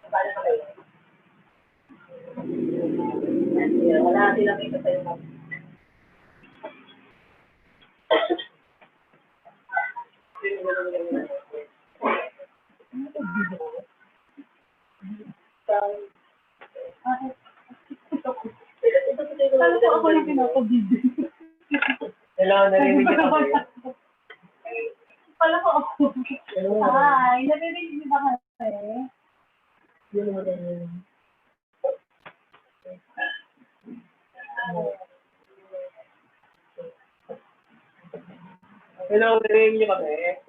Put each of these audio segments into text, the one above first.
Paano ka kayo? Wala silang ito sa'yo mo. Kala ko ako yung pinapabibig. Hello, narinig niyo ba? Kala ko ako. Hi, narinig niyo ba kasi? Yun mo din yun. Hello, narinig niyo kami?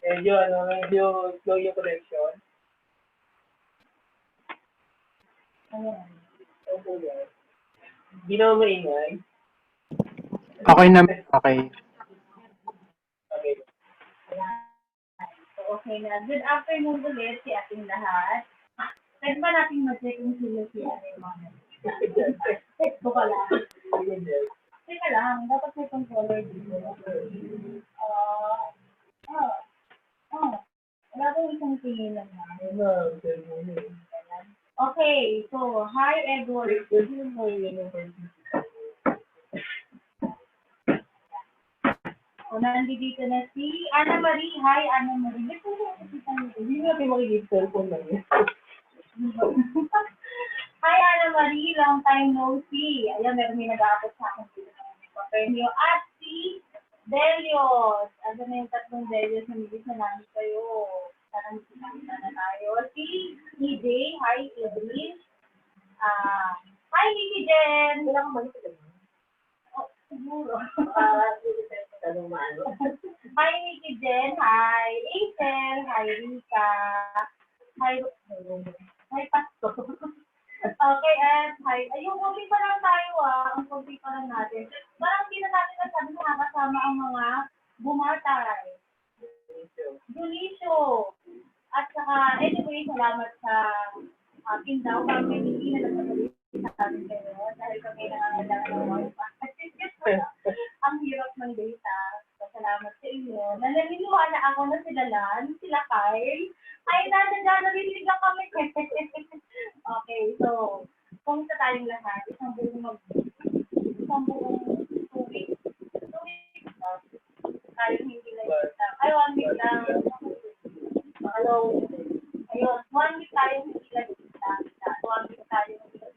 Medyo slow yung connection. Ayan. Okay. Hindi naman maingay. Okay naman, okay. Okay. So, okay na. Good afternoon ulit si ating lahat. Pwede ba natin mag-check kung sila si ating mga? Check ko pala. Teka lang, dapat may controller dito. Wala ko isang tingin lang na. Okay, so, hi Edward. O, nandito na si Ana Marie. Hi, Ana Marie. Gusto mo makikita nito? Hindi natin makikita cellphone lang yun. Hi, Ana Marie. Long time no see. Ayan, meron may nag-aapot sa akin dito ng Papernio. At si Delios. Ano na yung tatlong Delios na nabis na namin kayo. Sana nakikita na tayo. Si EJ. Hi, Edwin. Hi, Nikki Jen. Wala kang mali sa Oh, siguro. tanong maano. Hi, Nikki Jen. Hi, April. Hi, Rika. Hi, Pasto. Okay, and hi. Ayun, konti pa lang tayo Ang konti pa lang natin. Parang hindi na natin nasabi nakakasama ang mga bumatay. Dionisio. At saka, anyway, salamat sa akin daw. Kami hindi na nagsasabi sa atin kayo. Dahil kami nangangailangan ng wifi. Ang hirap ng data. So, salamat sa inyo. Naniniwala ako na sila Lan, sila Kyle. Ay, narinig lang kami. Okay, so, kumusta tayong lahat? Isang buong 2 weeks. 2 weeks. Tayo hindi lang. Ay, 1 week lang. Hello. Ayun, 1 week tayo hindi lang. 1 week tayo hindi lang.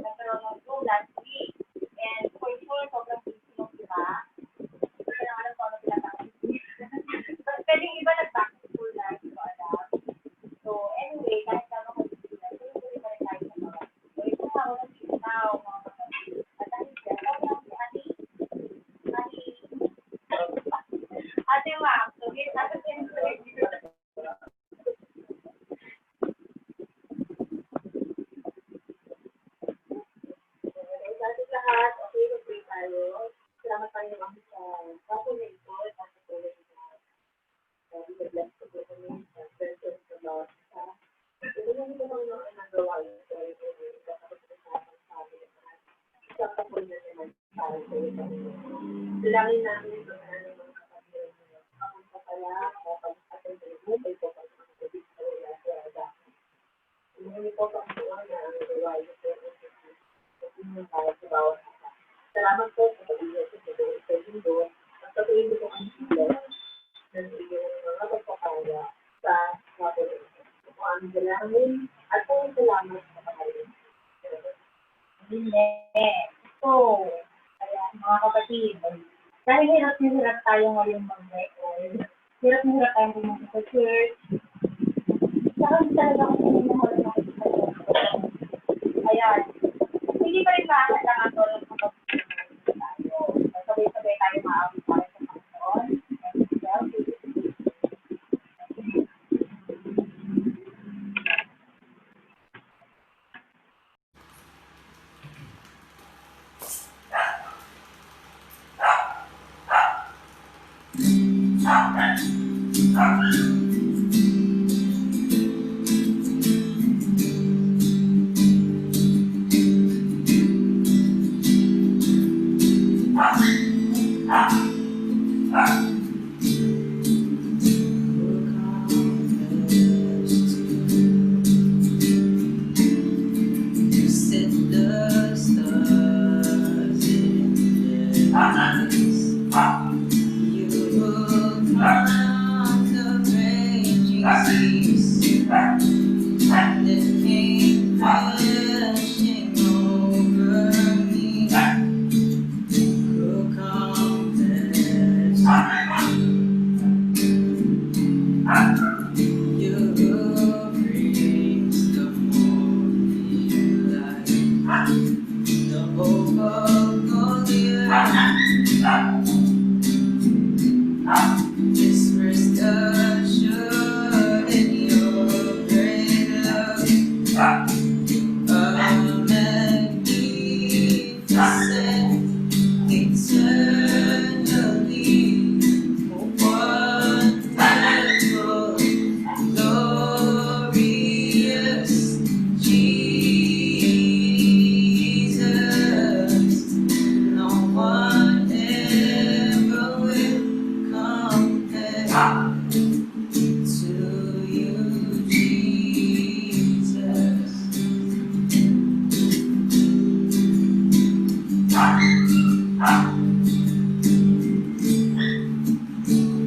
Nagkaroon ng show last week. And for sure, sobrang busy yung iba. Pero alam ko ano pinatawag. Pwedeng iba nag-back to school na. Hindi ko alam. So, anyway, kahit naman kung busy na, tuloy pa rin tayo sa mga. So, ito nga ako ng tao, mga kapatid. At dahil siya, sobrang si Ate Mac. So, yes, ate siyempre. Dati lahat, okay, mag-pray tayo. Salamat tayo naman sa kapo na ito at sa tulong na i-bless ko po kami sa presence ng Lord. Ito lang ito mga nagawa ito. Ito yung kapag sa amin. Isang kapag na naman para sa ito. Dalangin namin ito na mga kapatid. Ako sa pala, kapag ating pinagmumay ko pag mga kapatid sa wala sa wala. Hindi po pa ang na ang nagawa ito. Salamat po sa pag-ibig sa mundo at sa tuwing ko ang bless ng iyong mga pagpapala sa kapwa ito. Ako ang dalangin at ang salamat sa pag-ibig. Hindi. So, ayan, mga kapatid, dahil hirap tayo ngayon mag-record, hirap tayong pumunta sa church, saka hindi talaga ako sinimahal ng ayan, hindi pa rin makakailangan to ng kapag-ibig tayo. Sabay-sabay tayo maawit para sa Panginoon. You will calm the raging seas, and the pain crashing over me. Will you will bring the morning light, the hope of Goliath. This rest assured in your great love, magnificent, eternally wonderful, glorious Jesus. No one ever will compare to you, Jesus.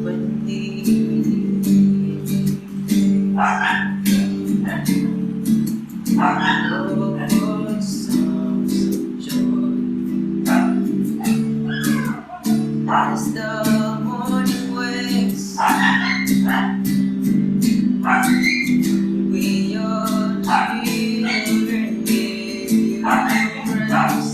When the Lord songs of joy, as the morning wakes, we your children give you praise.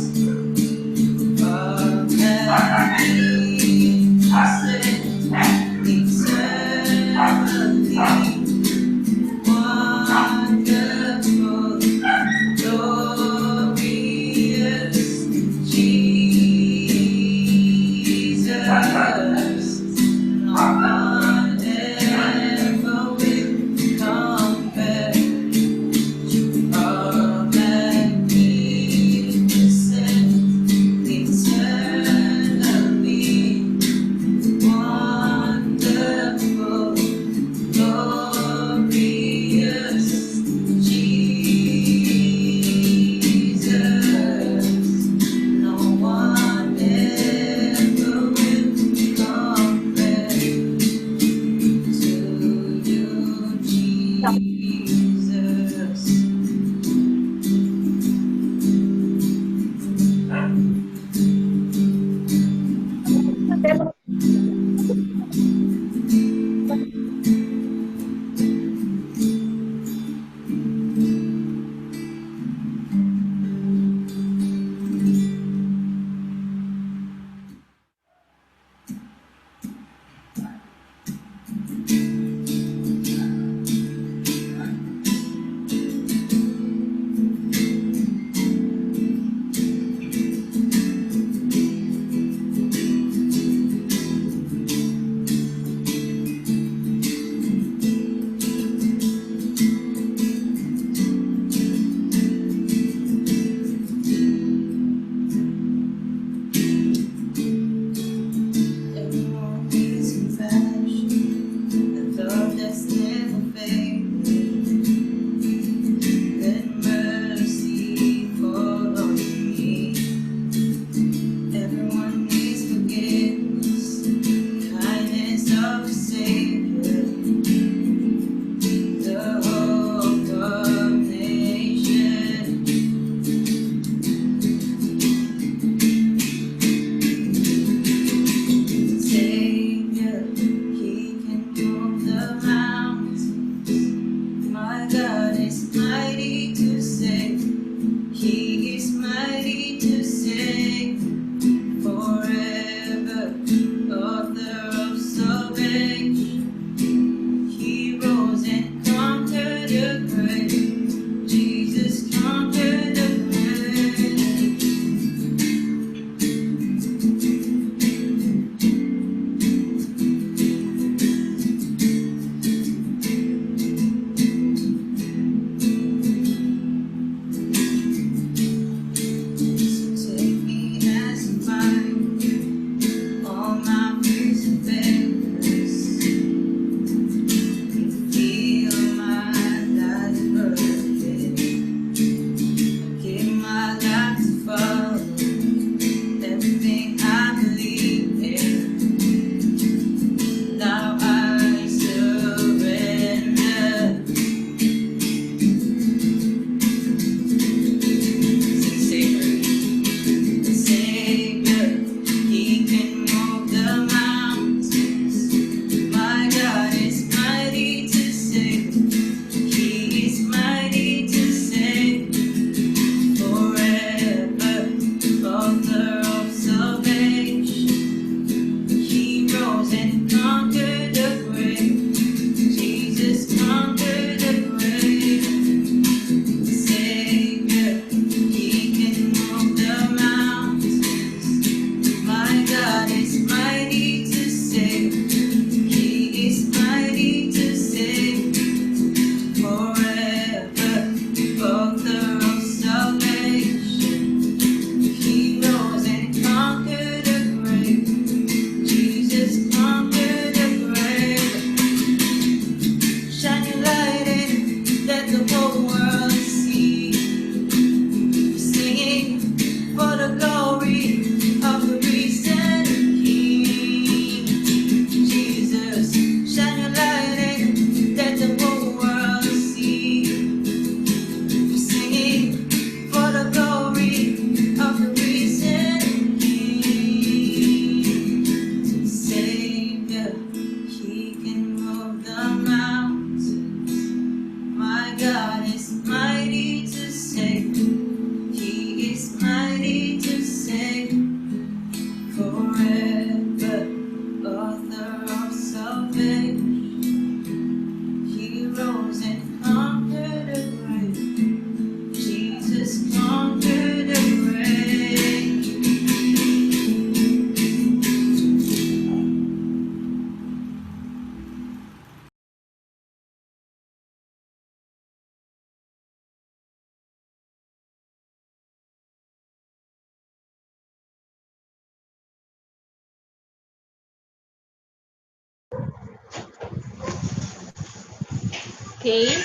Okay?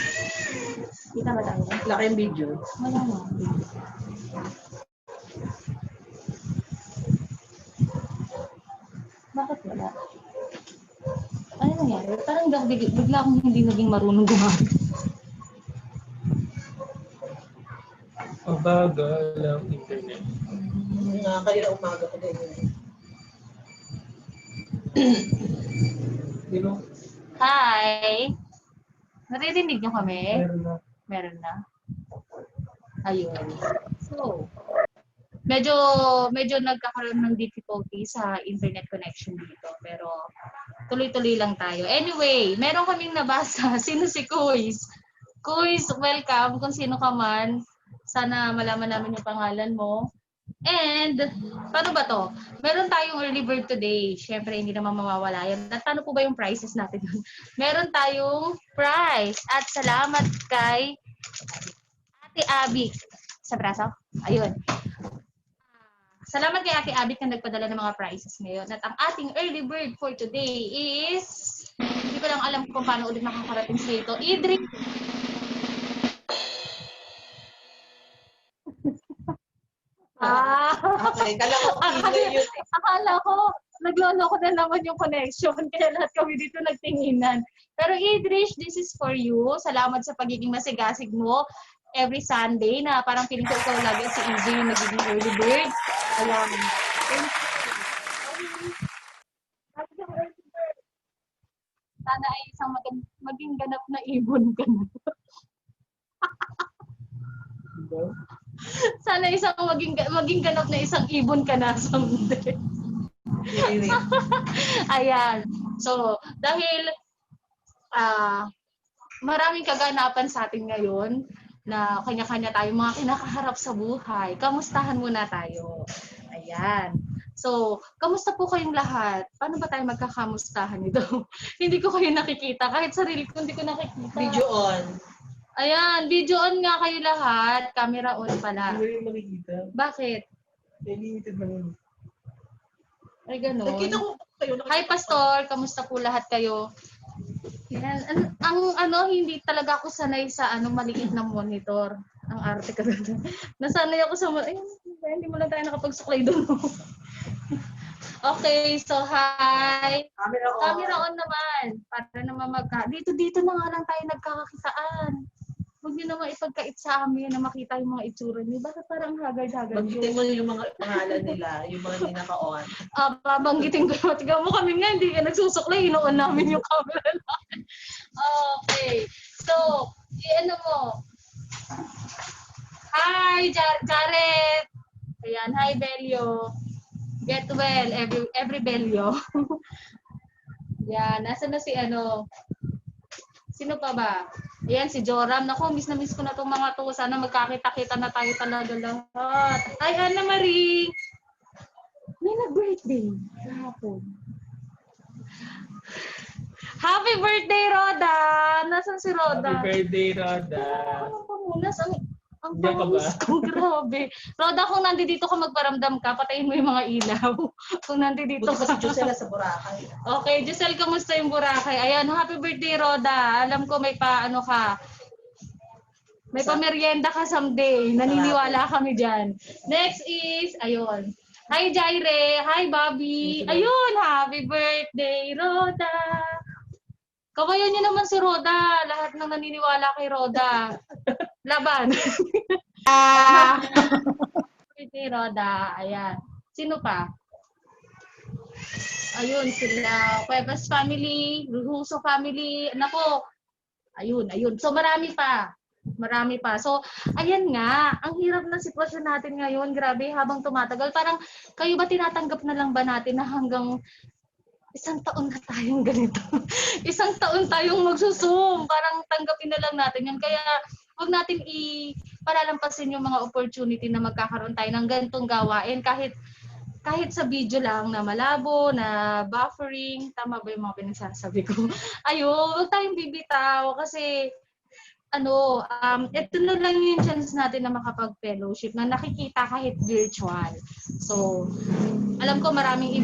Kita ba tayo? Laki yung video. Wala mo. Bakit wala? Ano nangyari? Parang bigla akong hindi naging marunong gumamit. Mabagal ang internet. Nga kanina umaga ko din yun. Di ba? Hi! Naririnig niyo kami? Meron na. Meron na. Ayun. So, medyo nagkakaroon ng difficulty sa internet connection dito. Pero, tuloy-tuloy lang tayo. Anyway, meron kaming nabasa. Sino si Kuis? Kuis, welcome. Kung sino ka man, sana malaman namin yung pangalan mo. And, paano ba to? Meron tayong early bird today. Siyempre, hindi naman mawawala yan. At paano po ba yung prices natin? Meron tayong prize. At salamat kay Ate Abby. Sa braso? Ayun. Salamat kay Ate Abby na nagpadala ng mga prizes ngayon. At ang ating early bird for today is, hindi ko lang alam kung paano ulit makakarating sa ito. Idri. Okay, kala ko Pinoy yun eh. Akala ko, nagloloko na naman yung connection. Kaya lahat kami dito nagtinginan. Pero Idrish, this is for you. Salamat sa pagiging masigasig mo every Sunday na parang feeling ko ikaw lagi si EJ yung nagiging early bird. Ayan. Sana ay isang maging ganap na ibon ka na. Sana isang maging ganap na isang ibon ka na someday. Ayan. So, dahil maraming kaganapan sa atin ngayon na kanya-kanya tayo mga kinakaharap sa buhay. Kamustahan muna tayo. Ayan. So, kamusta po kayong lahat? Paano ba tayo magkakamustahan ito? Hindi ko kayo nakikita. Kahit sarili ko, hindi ko nakikita. Video on. Ayan, video on nga kayo lahat. Camera on pala. Hindi rin makikita. Bakit? Limited lang yun. Ay, ganun. Nakita ko kayo. Hi, Pastor. Kamusta po lahat kayo? Yan. Ang hindi talaga ako sanay sa maliit na monitor. Ang arte ka doon. Nasanay ako sa hindi mo lang tayo nakapagsuklay doon. Okay, so hi. Camera on. Camera on naman. Para naman dito na nga lang tayo nagkakakitaan. Huwag niyo naman ipagkait sa amin na makita yung mga itsura niyo. Bakit parang haggard-haggard Banggitin mo yung mga pangalan nila, yung mga hindi naka-on. Babanggitin ko. Tignan mo kami nga, hindi ka nagsusuklay. Inoon namin yung camera namin. Okay. So, ano mo? Hi, Jared. Ayan, hi, Belio. Get well, every Belio. Yan, nasa na si Sino pa ba? Ayan, si Joram. Naku, miss na miss ko na itong mga to. Sana magkakita-kita na tayo talaga lahat. Hi, Anna Marie. May nag-birthday. Kahapon. Happy birthday, Roda! Nasaan si Roda? Happy birthday, Roda. Ang pamunas. Ang Diyan ka ba? pamunas ko. Grabe. Roda, kung nandito ka magparamdam ka, patayin mo yung mga ilaw. Kung nandito Buti pa ka. si Josela sa Boracay. Okay, Giselle, kamusta yung Boracay? Ayan, happy birthday, Roda. Alam ko may ka. May pamerienda ka someday. Naniniwala kami dyan. Next is, ayun. Hi, Jaire. Hi, Bobby. Ayun, happy birthday, Roda. Kawayan niyo naman si Roda. Lahat ng naniniwala kay Roda. Laban. Birthday, Roda. Ayan. Sino pa? Ayun, sila. Cuevas family, Ruhuso family. Nako. Ayun. So, marami pa. So, ayan nga. Ang hirap na sitwasyon natin ngayon. Grabe, habang tumatagal. Parang, kayo ba tinatanggap na lang ba natin na hanggang isang taon na tayong ganito? Isang taon tayong magsusum. Parang tanggapin na lang natin yan. Kaya, huwag natin palalampasin yung mga opportunity na magkakaroon tayo ng ganitong gawain. Kahit sa video lang na malabo, na buffering, tama ba yung mga pinagsasabi ko? Ayun, huwag tayong bibitaw kasi ito na lang yung chance natin na makapag-fellowship na nakikita kahit virtual. So, alam ko marami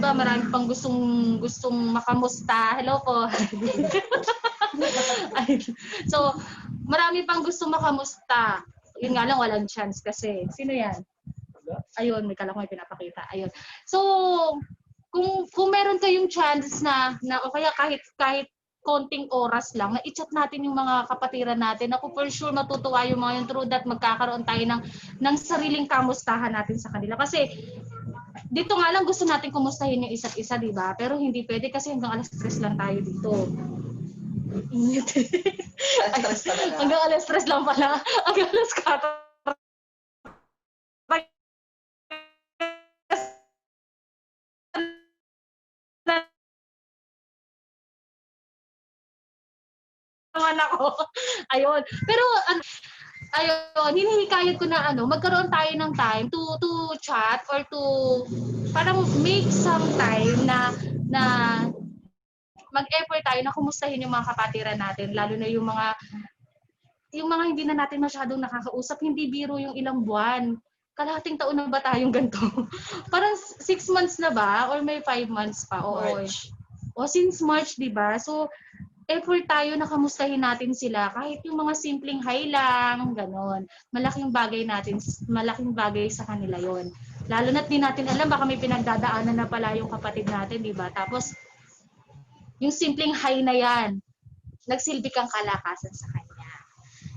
pang gustong makamusta. Hello po. Ayun. So, marami pang gusto makamusta. Yun nga lang, walang chance kasi. Sino yan? Ayun, may kala ko may pinapakita. Ayun. So, kung meron kayong chance na o kaya kahit konting oras lang, na i-chat natin yung mga kapatiran natin. Ako for sure matutuwa yung mga yung through that magkakaroon tayo ng sariling kamustahan natin sa kanila. Kasi dito nga lang gusto natin kumustahin yung isa't isa, di ba? Pero hindi pwede kasi hanggang alas 3 lang tayo dito. Init. Stress talaga. Hanggang alas 3 lang pala. Hanggang alas 4. Naman ako. Ayun. Pero ayun, hinihikayat ko na magkaroon tayo ng time to chat or to parang make some time na mag-effort tayo na kumustahin yung mga kapatiran natin, lalo na yung mga hindi na natin masyadong nakakausap. Hindi biro yung ilang buwan. Kalahating taon na ba tayong ganito? Parang 6 months na ba? Or may 5 months pa? Oo. March. O since March, di ba? So, effort tayo na kamustahin natin sila. Kahit yung mga simpleng hi lang, ganon. Malaking bagay sa kanila yon. Lalo na't di natin alam, baka may pinagdadaanan na pala yung kapatid natin, di ba? Tapos, yung simpleng hi na yan, nagsilbi kang kalakasan sa kanya.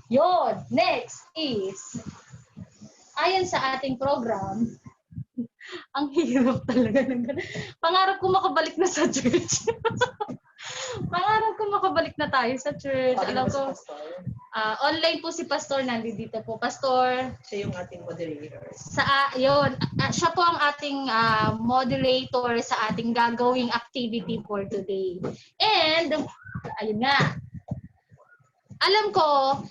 Yon, next is, ayon sa ating program, ang hirap talaga ng ganun. Pangarap ko makabalik na sa church. Pangarap ko makabalik na tayo sa church. Alam ko, online po si Pastor, nandito po. Pastor, Siya yung ating moderator. Siya po ang ating moderator sa ating gagawing activity for today. And, ayun nga, alam ko,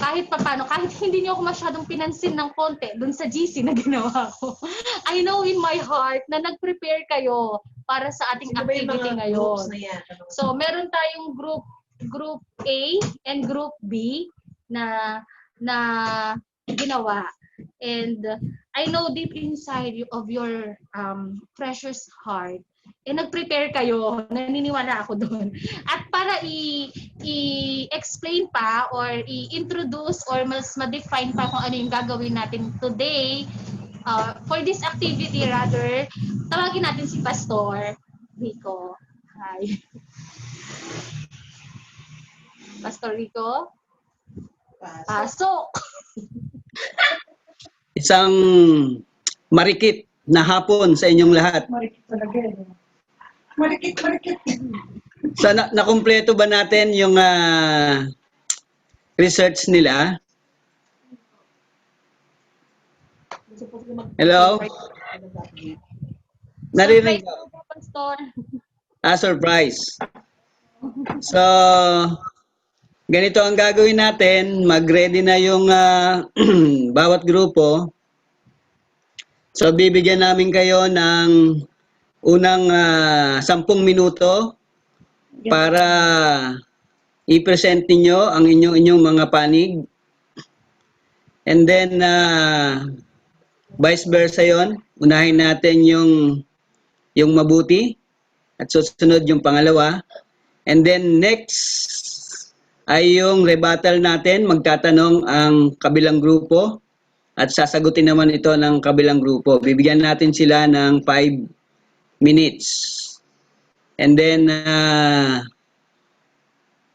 kahit papano, kahit hindi niyo ako masyadong pinansin ng konti dun sa GC na ginawa ko, I know in my heart na nag-prepare kayo para sa ating Sino ba yung activity mga ngayon. groups na yan? So, meron tayong group A and group B na ginawa. And I know deep inside of your precious heart, nag-prepare kayo, naniniwala ako doon. At para i-explain pa or i-introduce or mas ma-define pa kung ano yung gagawin natin today, for this activity rather, tawagin natin si Pastor Rico. Hi. Pastor Rico? Pasok! Isang marikit na hapon sa inyong lahat. Marikit talaga. Marikit. So, nakumpleto ba natin yung research nila? Hello? Narinig ko. Surprise po, Pastor. Surprise. So, ganito ang gagawin natin. Mag-ready na yung bawat grupo. So, bibigyan namin kayo ng unang 10 minuto para i-present ninyo ang inyong mga panig. And then, vice versa yon. Unahin natin yung mabuti at susunod yung pangalawa. And then next ay yung rebuttal natin. Magtatanong ang kabilang grupo at sasagutin naman ito ng kabilang grupo. Bibigyan natin sila ng 5 minutes. And then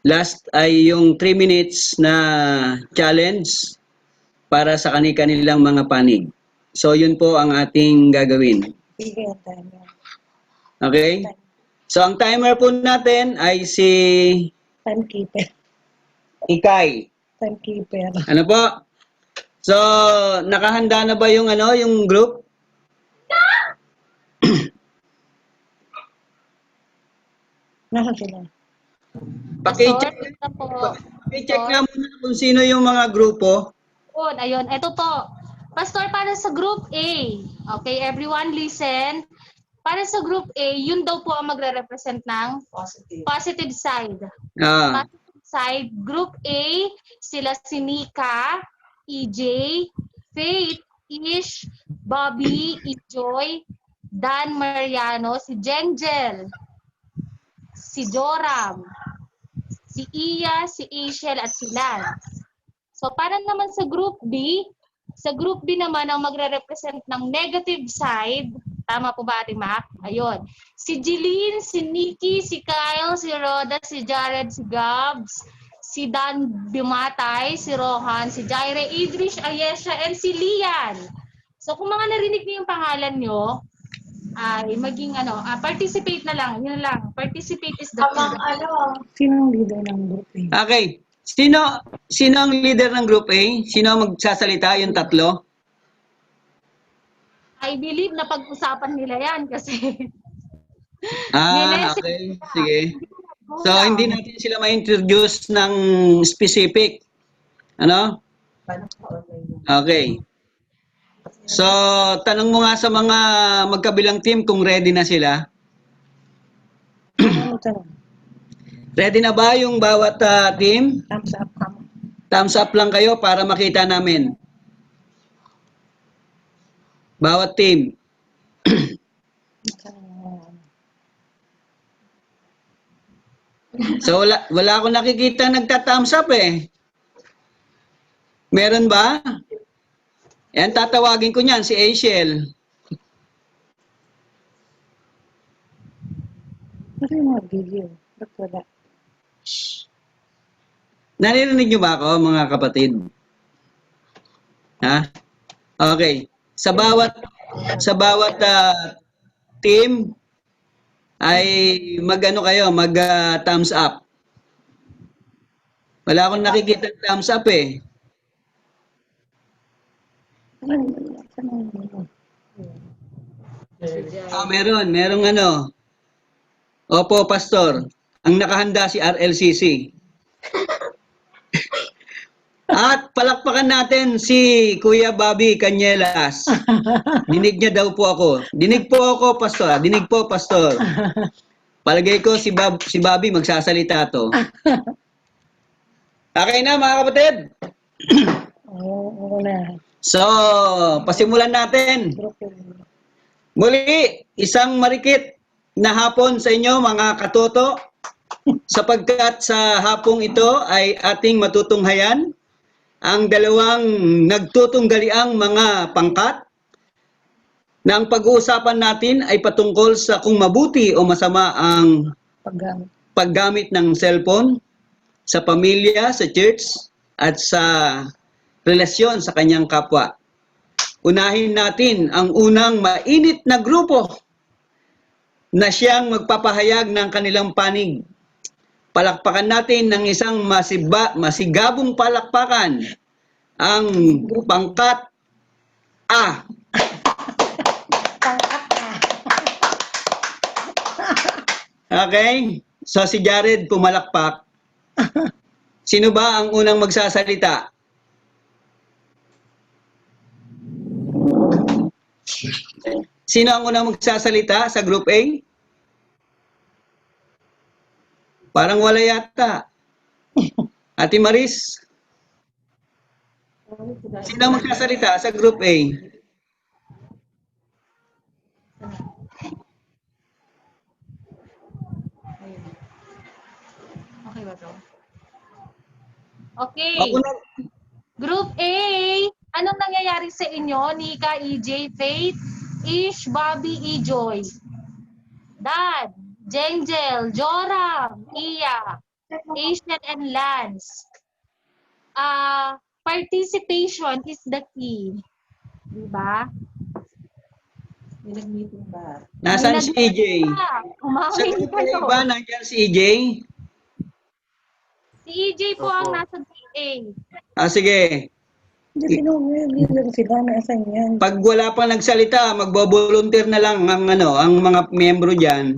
last ay yung 3 minutes na challenge para sa kanilang mga panig. So yun po ang ating gagawin. Okay? So ang timer po natin ay si Timekeeper. Ikay. Timekeeper. Ano po? So nakahanda na ba yung group? Nasaan sila? Paki-check Pastor, ito po. Paki-check nga muna kung sino yung mga grupo. Ayun, ito po. Pastor, para sa group A, okay, everyone listen. Para sa group A, yun daw po ang magre-represent ng positive side. Positive side, group A, sila si Nika, EJ, Faith, Ish, Bobby, Ijoy, Dan Mariano, si Jengjel, si Joram, si Iya, si Asiel, at si Lance. So, para naman sa Group B naman ang magre-represent ng negative side. Tama po ba, Ate Mac? Ayun. Si Jeline, si Nikki, si Kyle, si Roda, si Jared, si Gabs, si Dan Bimatay, si Rohan, si Jaire, Idrish, Ayesha, and si Lian. So, kung mga narinig niyo yung pangalan nyo, ay maging participate na lang. Yun lang. Participate is the key. Sinong leader ng group A? Okay. Sino ang leader ng Group A? Sino ang magsasalita? Yung tatlo? I believe na pag-usapan nila yan kasi Okay. Sige. So, hindi natin sila ma-introduce ng specific. Ano? Paano ka online yun? Okay. So, tanong mo nga sa mga magkabilang team kung ready na sila. Ano tanong? Ready na ba yung bawat team? Thumbs up ka mo. Thumbs up lang kayo para makita namin. Bawat team. So, wala akong nakikita nagta-thumbs up eh. Meron ba? Yan, tatawagin ko niyan, si Asiel. Ano yung mga video? Ba't wala? Naririnig niyo ba ako, mga kapatid? Ha? Okay. Sa bawat team ay mag thumbs up. Wala akong nakikita thumbs up eh. Merong Opo, Pastor. Ang nakahanda si RLCC. At palakpakan natin si Kuya Bobby Canyelas. Dinig niya daw po ako. Dinig po ako, Pastor. Dinig po, Pastor. Palagay ko si Bobby magsasalita to. Okay na, mga kapatid? Oo na. So, pasimulan natin. Group A. Muli, isang marikit na hapon sa inyo, mga katoto, sapagkat sa hapong ito ay ating matutunghayan ang dalawang nagtutunggaliang mga pangkat na ang pag-uusapan natin ay patungkol sa kung mabuti o masama ang paggamit ng cellphone sa pamilya, sa church, at sa relasyon sa kanyang kapwa. Unahin natin ang unang mainit na grupo na siyang magpapahayag ng kanilang panig. Palakpakan natin ng isang masigabong palakpakan ang pangkat A. Okay? So si Jared pumalakpak. Sino ba ang unang magsasalita? Sino ang unang magsasalita sa Group A? Parang wala yata. Ate Maris? Sino ang magsasalita sa Group A? Okay ba to? Okay. Ako na. Group A, anong nangyayari sa inyo? Nika, EJ, Faith, Ish, Bobby, Ejoy, Dan, Jengel, Joram, Iya, Asian, and Lance. Participation is the key. Diba? May nag-meeting ba? Nasaan si EJ? Sa Umawin Group kayo. A ba nandiyan si EJ? Si EJ po ang nasa Group A. Sige. Hindi lang sila. Nasaan yan? Pag wala pang nagsalita, magbo-volunteer na lang ang mga miyembro diyan.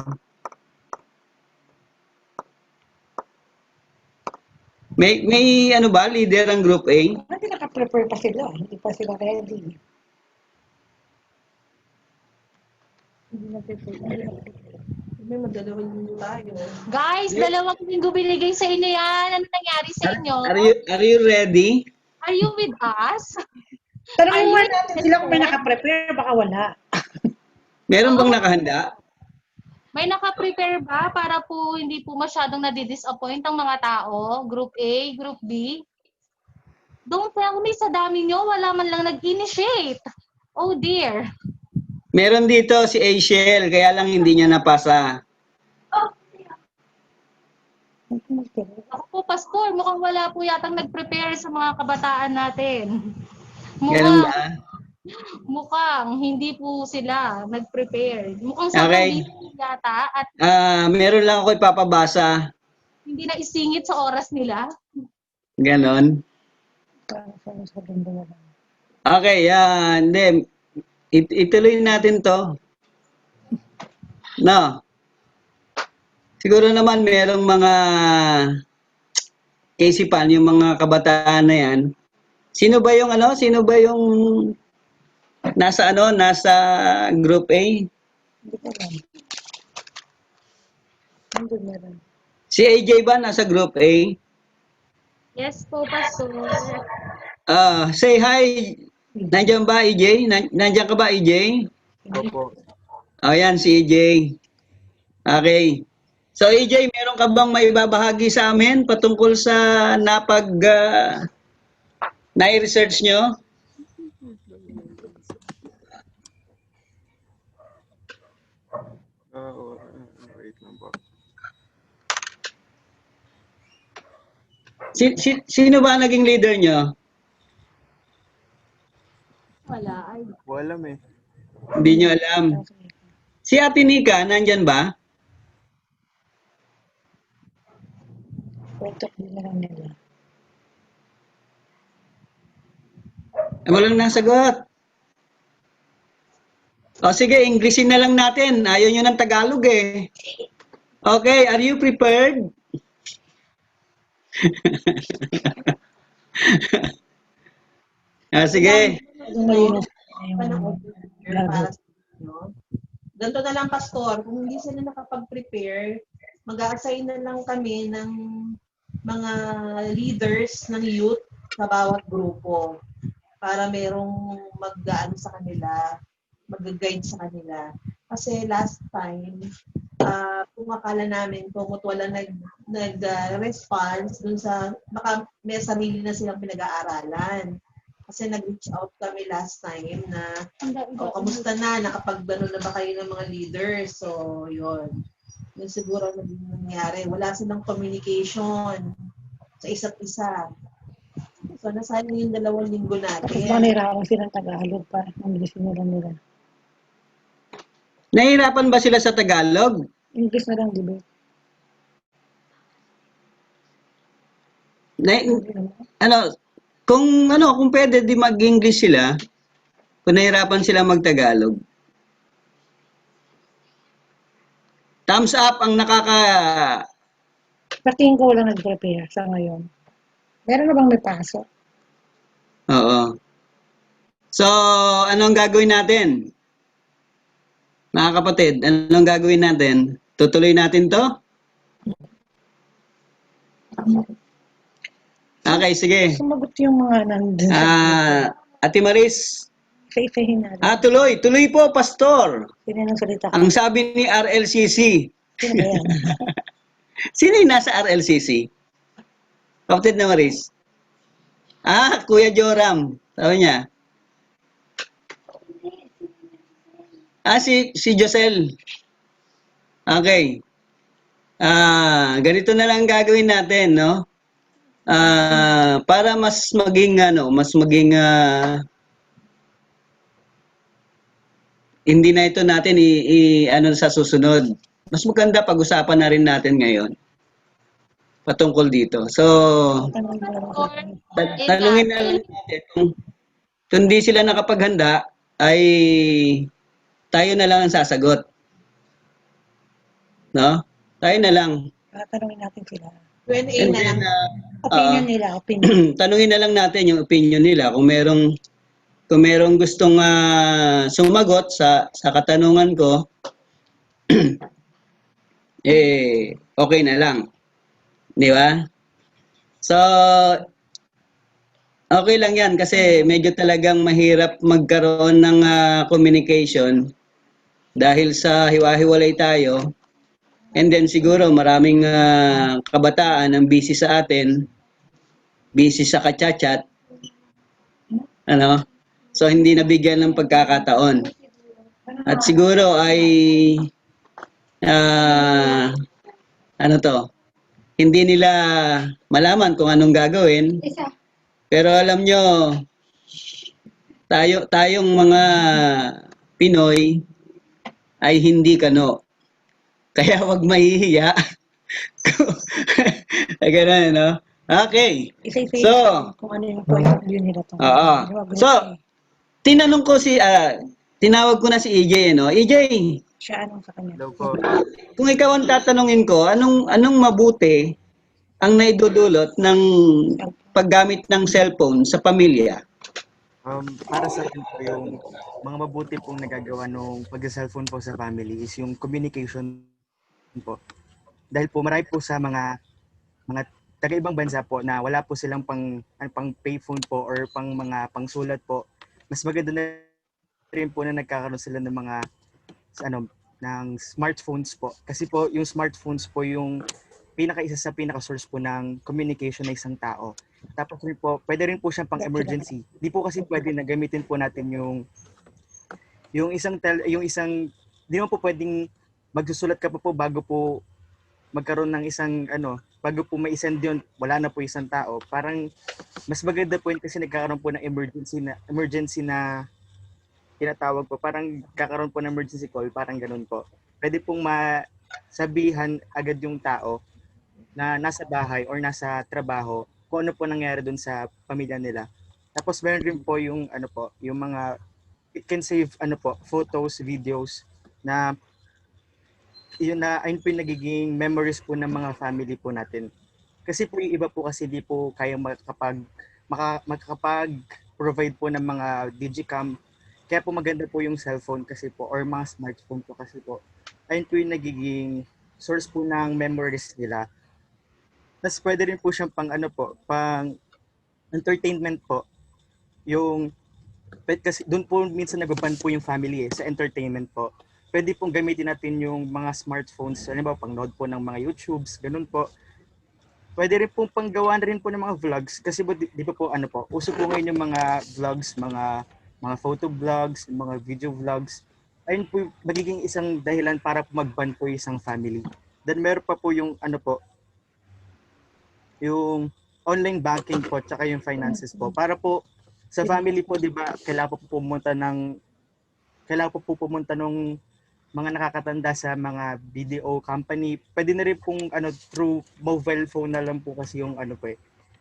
May ano ba leader ng Group A? Hindi naka-prepare pa sila. Hindi pa sila ready. Hindi na-prepare. May magdalawang linggo tayo. Guys, 2 linggo binigay sa inyo yan. Ano nangyari sa inyo? Are you ready? Are you with us? Tanongin mo natin sila kung may naka-prepare. Baka wala. Meron bang nakahanda? May naka-prepare ba para po hindi po masyadong nadi-disappoint ang mga tao? Group A, Group B? Don't tell me sa dami nyo, wala man lang nag-initiate. Oh dear. Meron dito si Asiel, kaya lang hindi niya napasa. Ako po, Pastor, mukhang wala po yatang nag-prepare sa mga kabataan natin. Ganun Mukhang, ba? mukhang hindi po sila nag-prepare. Mukhang sobrang Okay. busy yata at Meron lang ako ipapabasa. hindi na isingit sa oras nila. Ganon. Okay, hindi. Ituloy natin to. No. Siguro naman merong mga kaisipan yung mga kabataan na yan. Sino ba yung nasa group A? Hindi ko alam. Nandun meron. Si AJ ba nasa group A? Yes po, Pastor. Say hi. Nandiyan ba EJ? Nandiyan ka ba EJ? Opo. Ayan si EJ. Okay. So EJ, meron ka bang may babahagi sa amin patungkol sa na-research nyo? Wait lang po. Sino ba naging leader nyo? Wala. Ay, Wala eh. Hindi nyo alam. Si Ate Nika, nandyan ba? Photo din na lang nila. Walang nasagot. O sige, Englishin na lang natin. Ayaw nyo ng Tagalog eh. Okay, are you prepared? Sige. Yung malinis Ano, para sa inyo. Ganito na lang, Pastor, kung hindi sila nakapag-prepare, mag-a-assign na lang kami ng mga leaders ng youth sa bawat grupo para merong mag-ano sa kanila, mag-guide sa kanila. Kasi last time, kung akala namin kung wala nag-response dun sa, baka may sarili na silang pinag-aaralan. Kasi nag-reach out kami last time na, kamusta na, nakapag-ano na ba kayo ng mga leaders? So, yun. Yun siguro na nangyari. Wala silang communication sa isa't isa. So, nasayang yung 2 linggo natin. Manirawan silang Tagalog pa. English na lang nila. Nahihirapan ba sila sa Tagalog? English na lang, di ba? Kung pwede di mag-English sila, kung nahihirapan sila mag-Tagalog. Thumbs up ang Patingin ko walang nag-prepare sa ngayon. Meron na bang may pasok? Oo. So, anong gagawin natin? Mga kapatid, anong gagawin natin? Tutuloy natin to? Okay, sige. Sumagot yung mga nandun sa Ate Maris. isa-isahin natin. Tuloy. Tuloy po, Pastor. Sino nang salita ka? Ang sabi ni RLCC. Sino ba yan? Sino yung nasa RLCC? Kapatid na Maris. Kuya Joram. Sabi niya. Si Josel. Okay. Ganito na lang gagawin natin, no? Para mas maging hindi na ito natin sa susunod. Mas maganda pag-usapan na rin natin ngayon patungkol dito. So, tanungin na lang natin kung hindi sila nakapaghanda ay tayo na lang ang sasagot. No? Tayo na lang. Tatanungin natin sila. Q&A And na then, lang. Opinion nila, opinion. tanungin na lang natin yung opinion nila kung merong gustong sumagot sa katanungan ko okay na lang. Di ba? So okay lang 'yan kasi medyo talagang mahirap magkaroon ng communication dahil sa hiwa-hiwalay tayo. And then siguro maraming kabataan ang busy sa atin, busy sa kachat-chat, ano? So hindi nabigyan ng pagkakataon. At siguro ay ah, ano to, hindi nila malaman kung anong gagawin. Pero alam nyo, tayong mga Pinoy ay hindi kano. Kaya wag mahihiya. Ganun, no? Okay. Isa-isa So, kung ano yung point of view nila to. oo. So, tinanong ko tinawag ko na si EJ, no? EJ, siya anong sa kanya. Hello po. kung ikaw ang tatanungin ko, anong mabuti ang naidudulot ng paggamit ng cellphone sa pamilya? Para sa akin po yung mga mabuti pong nagagawa nung pag-cellphone po sa family is yung communication po. Dahil po marami po sa mga taga-ibang bansa po na wala po silang pang payphone po or pangsulat po. Mas maganda na rin po na nagkakaroon sila ng mga ng smartphones po. Kasi po yung smartphones po yung isa sa pinaka-source po ng communication ng isang tao. Tapos rin po, pwede rin po siyang pang-emergency. Di po kasi pwede na gamitin po natin yung isang di mo po pwedeng magsusulat ka pa po bago po magkaroon ng isang bago po may isend yun, wala na po isang tao. Parang mas maganda po yun kasi nagkakaroon po ng emergency na tinatawag po. Parang kakaroon po ng emergency call, parang ganun po. Pwede pong masabihan agad yung tao na nasa bahay or nasa trabaho kung ano po nangyari dun sa pamilya nila. Tapos meron rin po yung yung mga it can save photos, videos na ayun po yung nagiging memories po ng mga family po natin. Kasi po yung iba po kasi di po kayang makakapag-provide po ng mga digicam. Kaya po maganda po yung cellphone kasi po or mga smartphone po kasi po. Ayun po yung nagiging source po ng memories nila. Tapos pwede rin po siyang pang entertainment po. Kasi doon po minsan nagbaban po yung family sa entertainment po. Pwede pong gamitin natin yung mga smartphones, halimbawa pang-load po ng mga YouTubes, ganun po. Pwede rin pong panggawa na rin po ng mga vlogs kasi di ba po uso po ngayon yung mga vlogs, mga photo vlogs, mga video vlogs. Ayun po magiging isang dahilan para mag-bond po yung isang family. Then meron pa po yung yung online banking po tsaka yung finances po. Para po sa family po, di ba, kailangan po pumunta nung mga nakakatanda sa mga BDO company. Pwede na rin pong through mobile phone na lang po kasi yung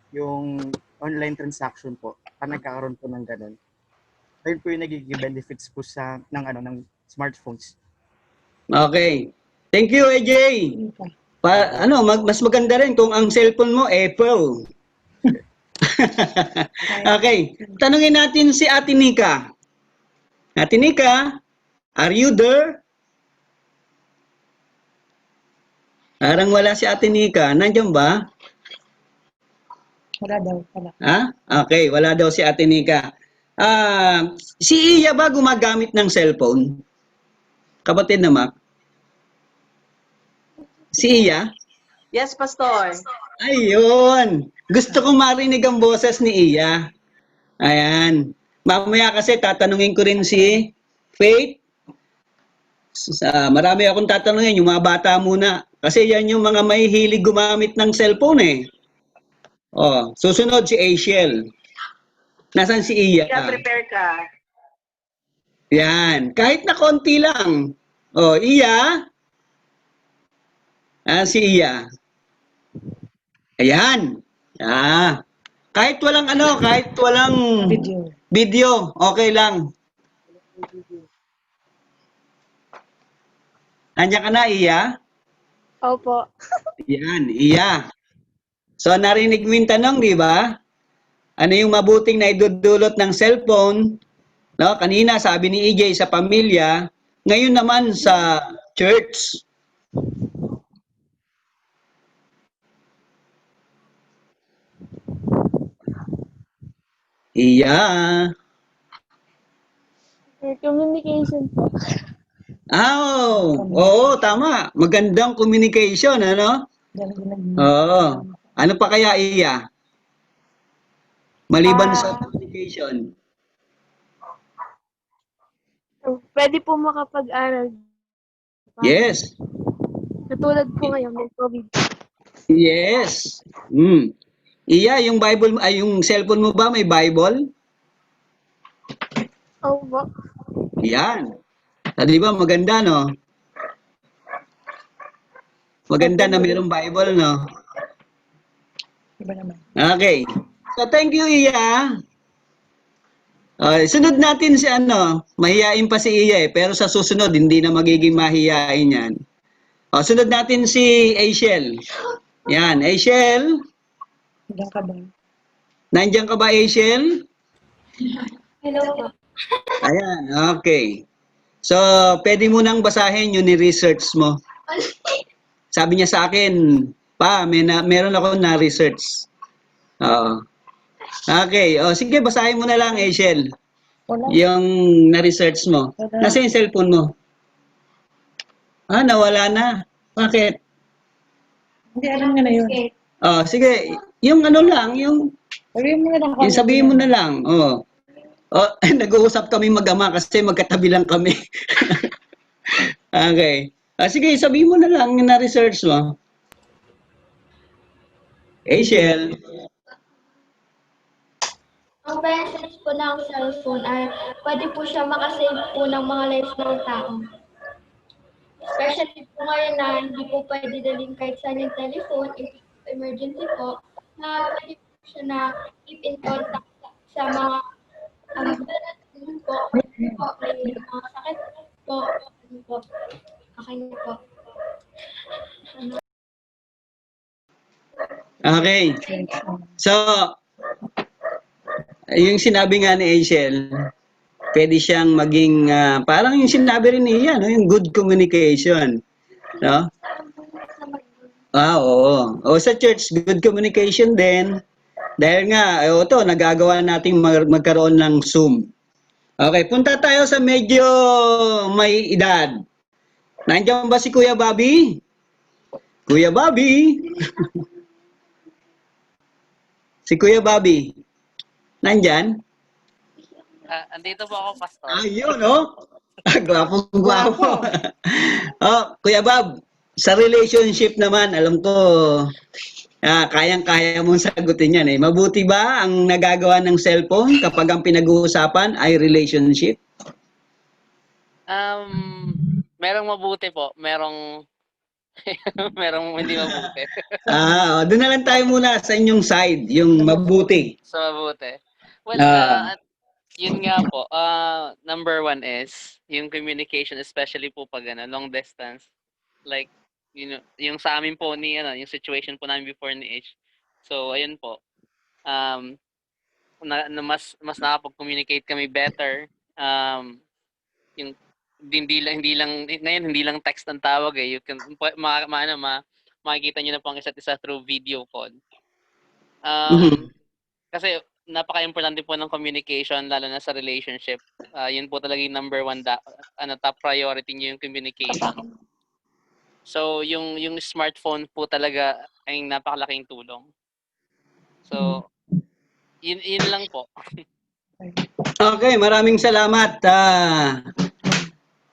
yung online transaction po. Para nagkakaroon po ng ganun. Ayun po yung nagiging benefits po ng smartphones. Okay. Thank you, AJ. Mas maganda rin kung ang cellphone mo Apple. Okay. Tanungin natin si Ate Nika. Ate Nika, are you there? Parang wala si Ate Nika. Nandiyan ba? Wala daw, wala. Okay, wala daw si Ate Nika. Si Iya ba gumagamit ng cellphone? Kapatid na Mac? Si Iya? Yes, Pastor. Ayun. Gusto kong marinig ang boses ni Iya. Ayan. Mamaya kasi tatanungin ko rin si Faith. Marami akong tatanungin, yung mga bata muna. Kasi yan yung mga may hilig gumamit ng cellphone eh. Susunod si Asiel. Nasaan si Iya? Prepare ka. Yan. Kahit na konti lang. Iya. Si Iya. Ayan. Kahit walang video, okay lang. Nandiyan ka na, Iya? Opo. Yan, Iya. So, narinig mo yung tanong, di ba? Ano yung mabuting na idudulot ng cellphone? No? Kanina, sabi ni EJ sa pamilya, ngayon naman sa church. Iya. Communication po. Oo, tama. Magandang communication, ano? Oo. Ano pa kaya, Iya? Maliban sa communication. Pwede po makapag-aral. Yes. Katulad po ngayon, may COVID. Yes. Iya, yung Bible, ay yung cellphone mo ba may Bible? Opo. Yan. Di ba maganda, no? Maganda na mayroong Bible, no? Iba naman. Okay. So, thank you, Iya. Sunod natin si mahiyain pa si Iya pero sa susunod hindi na magiging mahiyain yan. Sunod natin si Asiel. Yan, Asiel. Diyan ka ba? Nandiyan ka ba, Asiel? Hello po. Ayan, okay. So, pwede mo nang basahin yung ni-research mo. Sabi niya sa akin, meron ako na-research. Oo. Okay, sige, basahin mo na lang, Asiel. Wala. Yung na-research mo. Nasa yung cellphone mo? Nawala na. Bakit? Hindi, alam nga na yun. Sige, yung lang, yung sabihin mo na lang. Nag-uusap kami mag-ama kasi magkatabi lang kami. Okay. Sige, sabihin mo na lang yung na-research mo. Asiel. Ang benefits po ng cellphone ay pwede po siya makasave po ng mga lives ng tao. Especially po ngayon na hindi po pwede dalhin kahit saan yung telephone, if emergency po, na pwede po siya na keep in contact sa mga po, may mga sakit po, okay na po. Okay. So, yung sinabi nga ni Asiel, pwede siyang maging, parang yung sinabi rin niya, no? Yung good communication. No? Oo. Sa church, good communication din. Dahil nga, nagagawa nating magkaroon ng Zoom. Okay, punta tayo sa medyo may edad. Nandiyan ba si Kuya Bobby? Kuya Bobby? Si Kuya Bobby? Nandyan? Andito po ako, Pastor. Ayun, Gwapo. Kuya Bob, sa relationship naman, alam ko, kayang-kaya mong sagutin yan eh. Mabuti ba ang nagagawa ng cellphone kapag ang pinag-uusapan ay relationship? Merong mabuti po, merong hindi mabuti. Doon na lang tayo muna sa inyong side, yung mabuti. So mabuti. Well, yun nga po, number one is yung communication, especially po pag long distance. Like, yung sa amin po yung situation po namin before ni H. So, ayun po. Mas nakapag-communicate kami better. Yung hindi lang text ang tawag eh. You can makikita niyo na po ang isa't isa through video call. Kasi napaka-importante po ng communication lalo na sa relationship. Yun po talaga yung number one top priority niyo yung communication. So yung smartphone po talaga ay napakalaking tulong. So yun lang po. Okay, maraming salamat.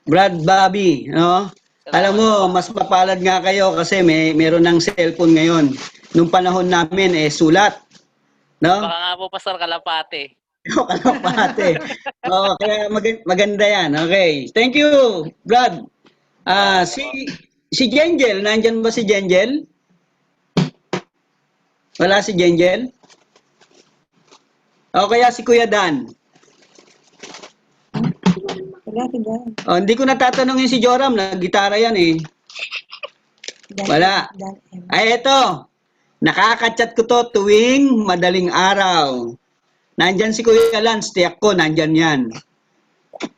Brad Bobby, no? Alam mo, mas mapalad nga kayo kasi meron ng cellphone ngayon. Nung panahon namin sulat. No? Baka nga po, Pastor, kalapate. Kalapate. Kaya maganda yan. Okay. Thank you, Brad. Si Jengel, nandyan ba si Jengel? Wala si Jengel? O kaya si Kuya Dan? Hindi ko natatanungin si Joram, nag-gitara yan eh. Wala. Ay, eto. Nakaka-chat ko to tuwing madaling araw. Nandyan si Kuya Lance, tiyak ko, nandyan yan.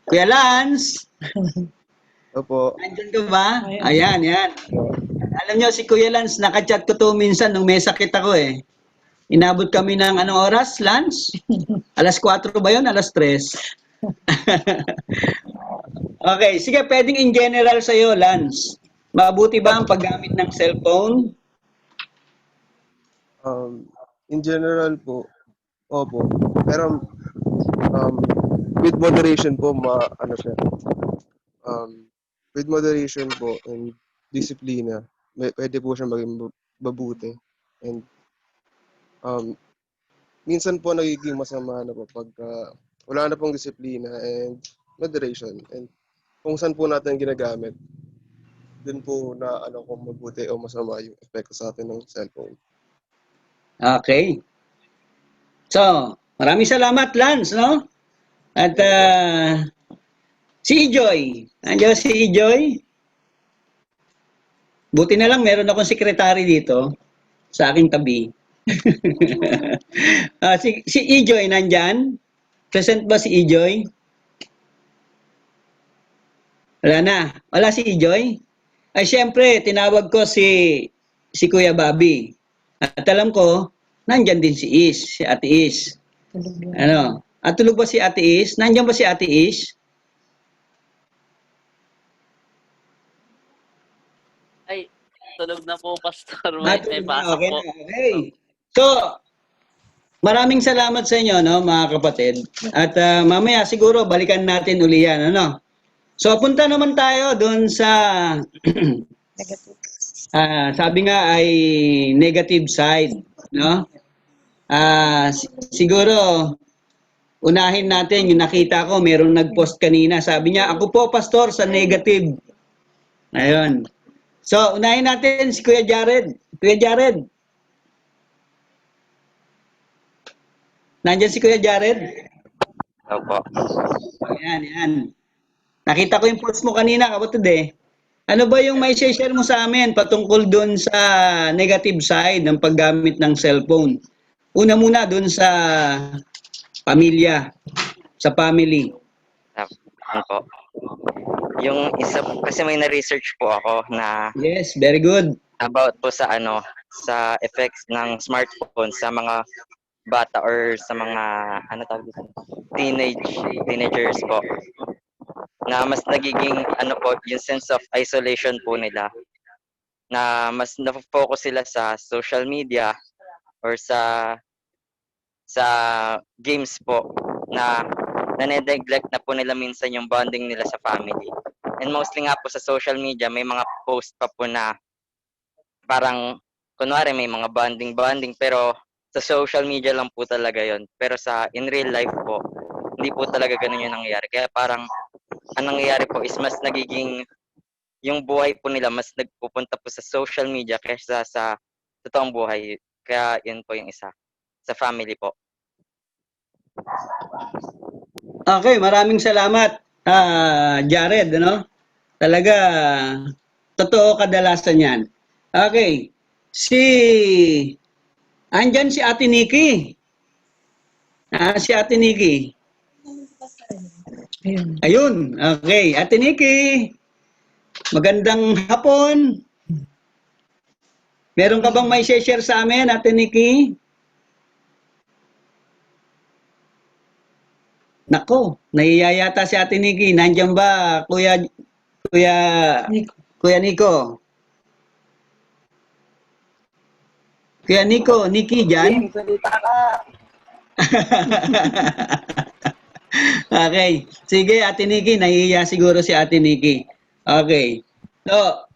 Kuya Lance? Opo. Nandyan ka ba? Ayan, yan. Alam nyo, si Kuya Lance, nakachat ko to minsan nung may sakit ako eh. Inabot kami ng anong oras, Lance? 4:00 ba yun? 3:00? Okay, sige, pwedeng in general sa'yo, Lance. Mabuti ba ang paggamit ng cellphone? In general po, opo. Pero with moderation po, ano siya, with moderation po and disiplina, pwede po siya maging mabuti. And minsan po nagiging masama na po pagka wala na pong disiplina and moderation. And kung saan po natin ginagamit, dun po na ano kung mabuti o masama yung epekto sa atin ng cellphone. Okay. So, maraming salamat, Lance, no? At si Joy. Nandiyan si Joy. Buti na lang meron akong sekretary dito sa aking tabi. Si Ejoy nandyan? Present ba si Ejoy? Wala na. Wala si Ejoy? Ay, syempre, tinawag ko si Kuya Bobby. At alam ko, nandyan din si Ate Is. Ano? At tulog ba si Ate Is? Nandyan ba si Ate Is? Ay, tulog na po, Pastor. May Tulog na. pasok Okay po. na. Okay. So, maraming salamat sa inyo, no, mga kapatid. At mamaya siguro balikan natin uli yan, ano? So, punta naman tayo doon sa Negative. sabi nga ay negative side, no? Siguro unahin natin yung nakita ko, merong nag-post kanina. Sabi niya, ako po pastor sa negative. Ayun. So, unahin natin si Kuya Jared. Kuya Jared. Nandiyan si Kuya Jared? Opo. Yan. Nakita ko yung post mo kanina, kapatid eh. Ano ba yung may share mo sa amin patungkol doon sa negative side ng paggamit ng cellphone? Una muna doon sa pamilya, sa family. Ano po? Yung isa, kasi may na-research po ako na Yes, very good. about po sa sa effects ng smartphone sa mga bata or sa mga teenagers po, na mas nagiging po yung sense of isolation po nila, na mas na-focus sila sa social media or sa games po, na nane-neglect na po nila minsan yung bonding nila sa family. And mostly nga po sa social media, may mga post pa po na parang kunwari may mga bonding, pero sa social media lang po talaga yon. Pero in real life po, hindi po talaga ganun yung nangyayari. Kaya parang ang nangyayari po is mas nagiging yung buhay po nila mas nagpupunta po sa social media kaysa sa totoong buhay. Kaya yun po yung isa. Sa family po. Okay, maraming salamat, Jared, ano? Talaga, totoo kadalasan yan. Okay, andyan si Ate Nikki. Si Ate Nikki. Ayun. Ayun, okay. Ate Nikki, magandang hapon. Meron ka bang may share sa amin, Ate Nikki? Nako, nahiyayata si Ate Nikki. Nandiyan ba, Kuya Nico. Kuya Nico? Kuya Nico, Nikki dyan? Okay. Sige, Ate Nikki. Nahihiya siguro si Ate Nikki. Okay. So,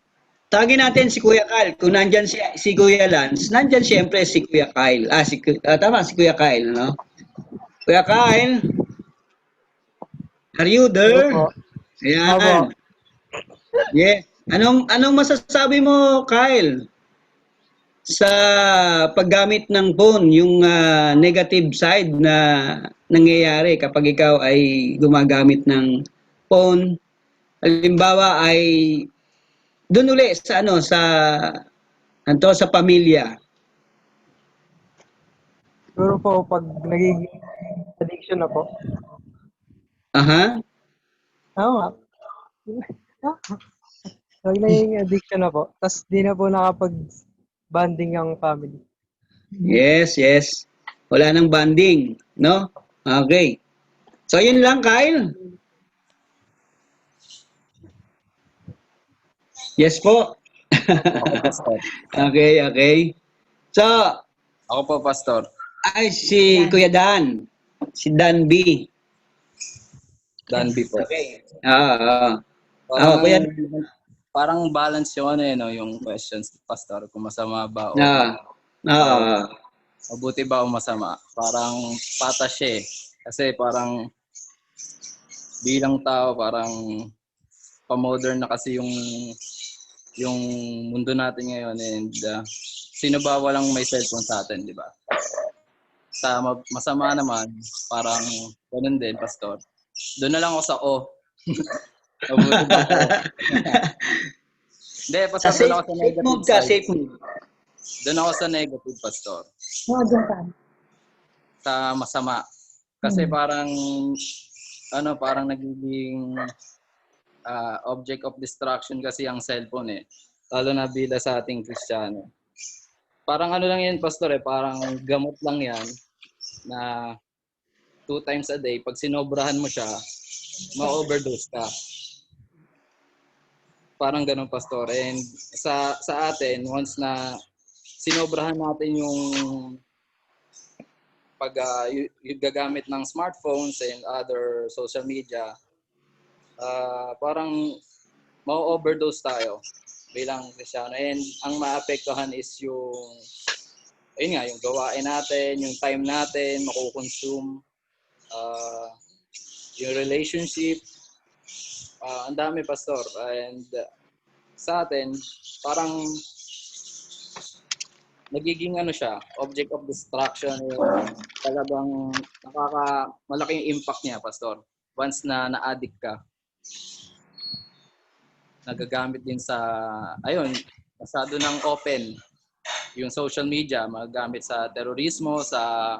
tagin natin si Kuya Kyle. Kung nandyan si Kuya Lance, nandyan siyempre si Kuya Kyle. Tama, si Kuya Kyle, no? Kuya Kyle, are you there? Ayan. Yes. Anong masasabi mo, Kyle, sa paggamit ng phone, yung negative side na nangyayari kapag ikaw ay gumagamit ng phone? Halimbawa ay doon uli sa sa pamilya. Siguro po pag nagiging addiction na po. Aha. Tama. Pag nagiging addiction na po, tas di na po nakapag-bonding ang family. Yes. Wala nang bonding, no? Okay. So, yun lang, Kyle. Yes po. Ako, Pastor. Okay. So, Ako po, Pastor. ay si Kuya Dan. Si Dan B. Dan B po. Okay. Oo. Parang, Kuya. parang balance yung ano yun, no, yung questions, Pastor. Kung masama ba o mabuti ba o masama. Parang patas siya eh. Kasi parang bilang tao, parang pa-modern na kasi yung mundo natin ngayon, and sino ba walang may cellphone sa atin, di ba? Sa masama naman, parang ganun din, Pastor. Doon na lang ako sa Mabuti ba po? Hindi, Pastor, doon ako sa negative side. Safe mode. Doon ako sa negative, Pastor. Doon ka. Sa masama. Kasi parang nagiging object of distraction kasi ang cellphone eh. Lalo na bila sa ating Kristiyano. Parang ano lang yan, Pastor eh, parang gamot lang yan na 2 times a day. Pag sinobrahan mo siya, ma-overdose ka. Parang ganun, Pastor. And sa atin, once na sinobrahan natin yung yung gagamit ng smartphones and other social media, parang ma-overdose tayo bilang Kristiyano. And ang maapektuhan is yung gawain natin, yung time natin, makukonsume, yung relationship, ang dami, Pastor. And sa atin, parang nagiging object of distraction. Talagang malaking impact niya, Pastor. Once na na-addict ka, nagagamit din masyado ng open yung social media, magagamit sa terorismo, sa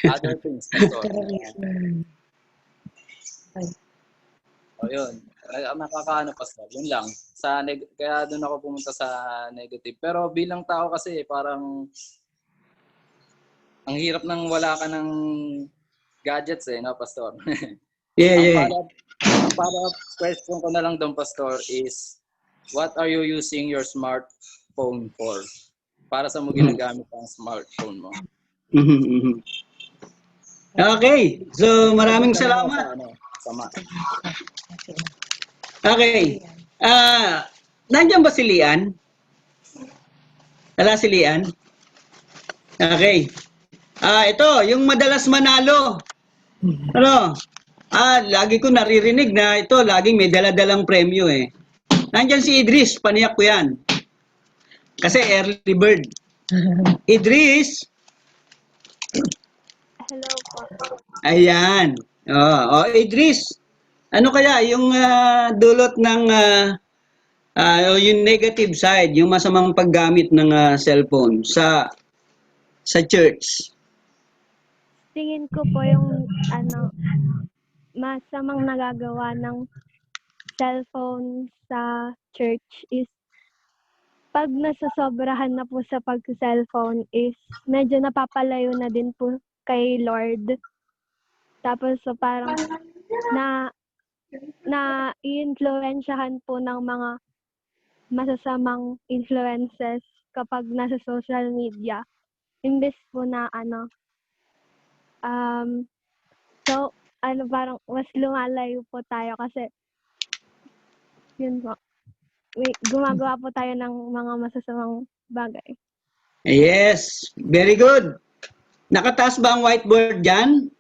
other things, Pastor. Yun. Nakakaano, Pastor. Yun lang. Kaya doon ako pumunta sa negative. Pero bilang tao kasi, parang ang hirap nang wala ka ng gadgets no, Pastor? Yeah. Para question ko na lang doon, Pastor, is what are you using your smartphone for? Para sa mo ginagamit ang smartphone mo? Okay. So, maraming salamat. Sama. Okay. Nandiyan ba si Lian? Wala si Lian? Okay. Ito, yung madalas manalo. Lagi ko naririnig na ito, laging may dala-dalang premyo eh. Nandiyan si Idris, paniyak ko yan. Kasi early bird. Idris! Hello po. Ayan. Idris, ano kaya yung dulot ng yung negative side, yung masamang paggamit ng cellphone sa church? Tingin ko po yung masamang nagagawa ng cellphone sa church is pag nasasobrahan na po sa pag-cellphone is medyo napapalayo na din po kay Lord. Tapos so parang i-influensyahan po ng mga masasamang influences kapag nasa social media. Imbes po na parang mas lumalayo po tayo kasi yun po. Gumagawa po tayo ng mga masasamang bagay. Yes, very good. Nakataas ba ang whiteboard dyan?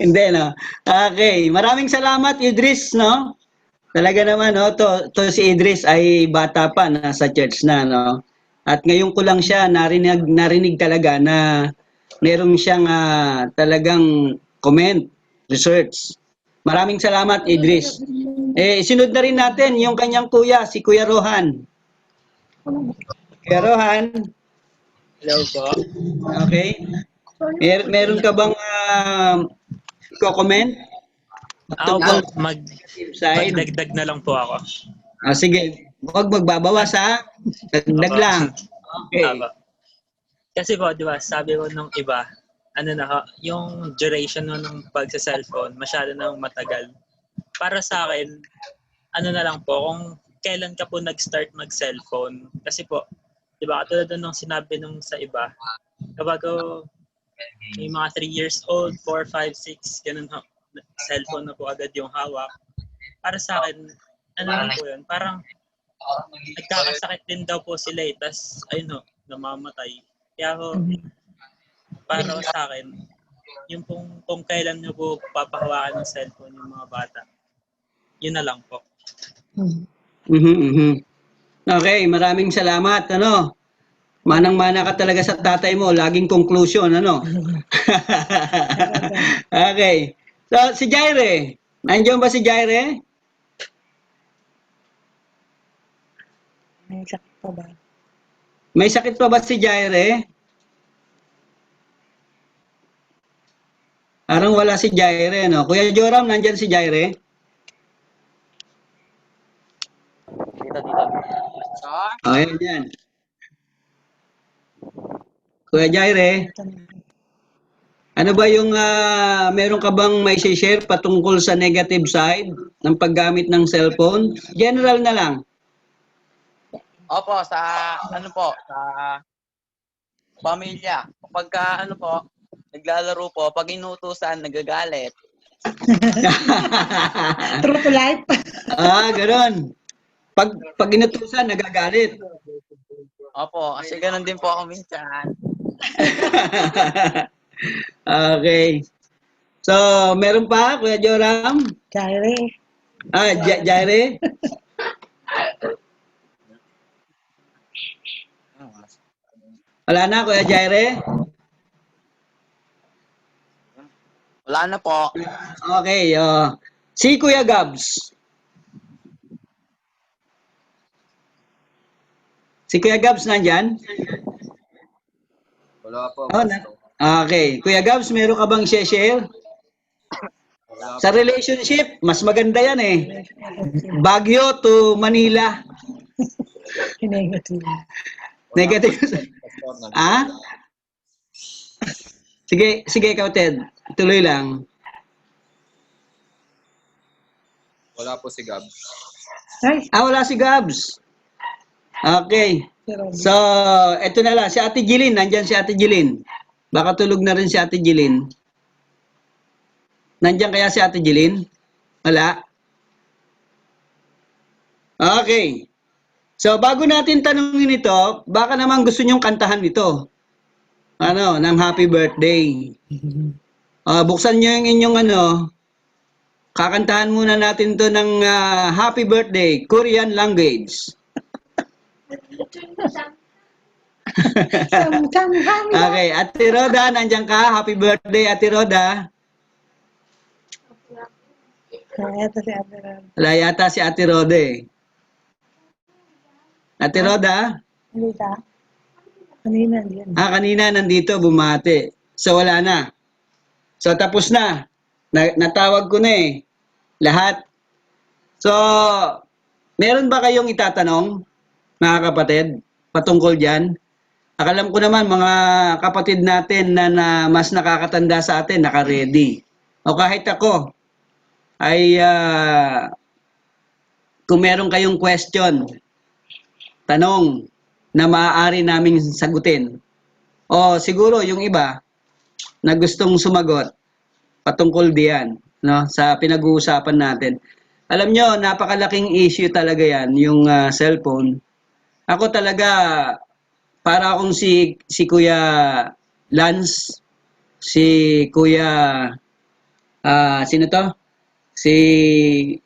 Hindi, no? Okay, maraming salamat, Idris, no? Talaga naman, no? To si Idris ay bata pa, nasa church na, no? At ngayon ko lang siya narinig talaga na meron siyang talagang comment, research. Maraming salamat, Idris. Isunod na rin natin yung kanyang kuya, si Kuya Rohan. Kuya Rohan. Hello po. Okay. Meron ka bang comment? Tungkol magdagdag na lang po ako. Sige. Huwag magbabawas ha. Dagdag lang. Okay. Kasi po, di ba, sabi mo nung iba, yung duration ng pagsa-cellphone, masyado nang matagal. Para sa akin, ano na lang po, kung kailan ka po nag-start mag-cellphone. Kasi po, di ba, katulad nung sinabi nung sa iba, kapag may mga 3 years old, 4, 5, 6, ganun, cellphone na po agad yung hawak. Para sa akin, ano lang po yun, parang nagkakasakit din daw po sila eh, tas ayun ho, namamatay. Kaya ho, para sa akin, yung kung kailan nyo po papahawakan ng cellphone yung mga bata, yun na lang po. Okay, maraming salamat. Ano? Manang-mana ka talaga sa tatay mo. Laging conclusion, ano? Okay. So, si Jaire. Nandiyan ba si Jaire? May sakit pa ba? May sakit pa ba si Jaire? Parang wala si Jaire, no? Kuya Joram, nandiyan si Jaire? Dito. Ayan, yan. Kuya Jaire, ano ba yung meron ka bang may share patungkol sa negative side ng paggamit ng cellphone? General na lang. Opo, sa pamilya. Kapag naglalaro po, pag inutusan, nagagalit. True to life. Gano'n. Pag inutusan, nagagalit. Opo, kasi ganun din po ako minsan. Okay. So, meron pa, Kuya Joram? Jaire. Jaire? Wala na, Kuya Jaire? Wala na po. Okay. Si Kuya Gabs. Si Kuya Gabs nandyan? Wala po. Okay. Kuya Gabs, meron ka bang share? Sa relationship, mas maganda yan eh. Baguio to Manila. Negative. Negative. Sige, ikaw, Ted. Tuloy lang. Wala po si Gab. Wala si Gabs. Okay. So, eto na lang. Si Ate Jilin. Nandyan si Ate Jilin. Baka tulog na rin si Ate Jilin. Nandyan kaya si Ate Jilin? Wala? Okay. So, bago natin tanungin ito, baka naman gusto nyong kantahan ito. Ng happy birthday. Buksan nyo yung inyong kakantahan muna natin to ng happy birthday, Korean language. Okay, Ate Roda, nandiyan ka? Happy birthday, Ate Roda. Wala yata si Ate Roda eh. Ate Roda? Kanina yan. Kanina nandito, bumate. So, wala na. So, tapos na. Natawag ko na eh. Lahat. So, meron ba kayong itatanong, mga kapatid, patungkol dyan? Akalam ko naman, mga kapatid natin na mas nakakatanda sa atin, naka-ready. O kahit ako, ay kung meron kayong question, tanong na maaari naming sagutin. O siguro yung iba na gustong sumagot patungkol diyan, no, sa pinag-uusapan natin. Alam nyo, napakalaking issue talaga yan, yung cellphone. Ako talaga, para akong si Kuya Lance, si Kuya, sino to? Si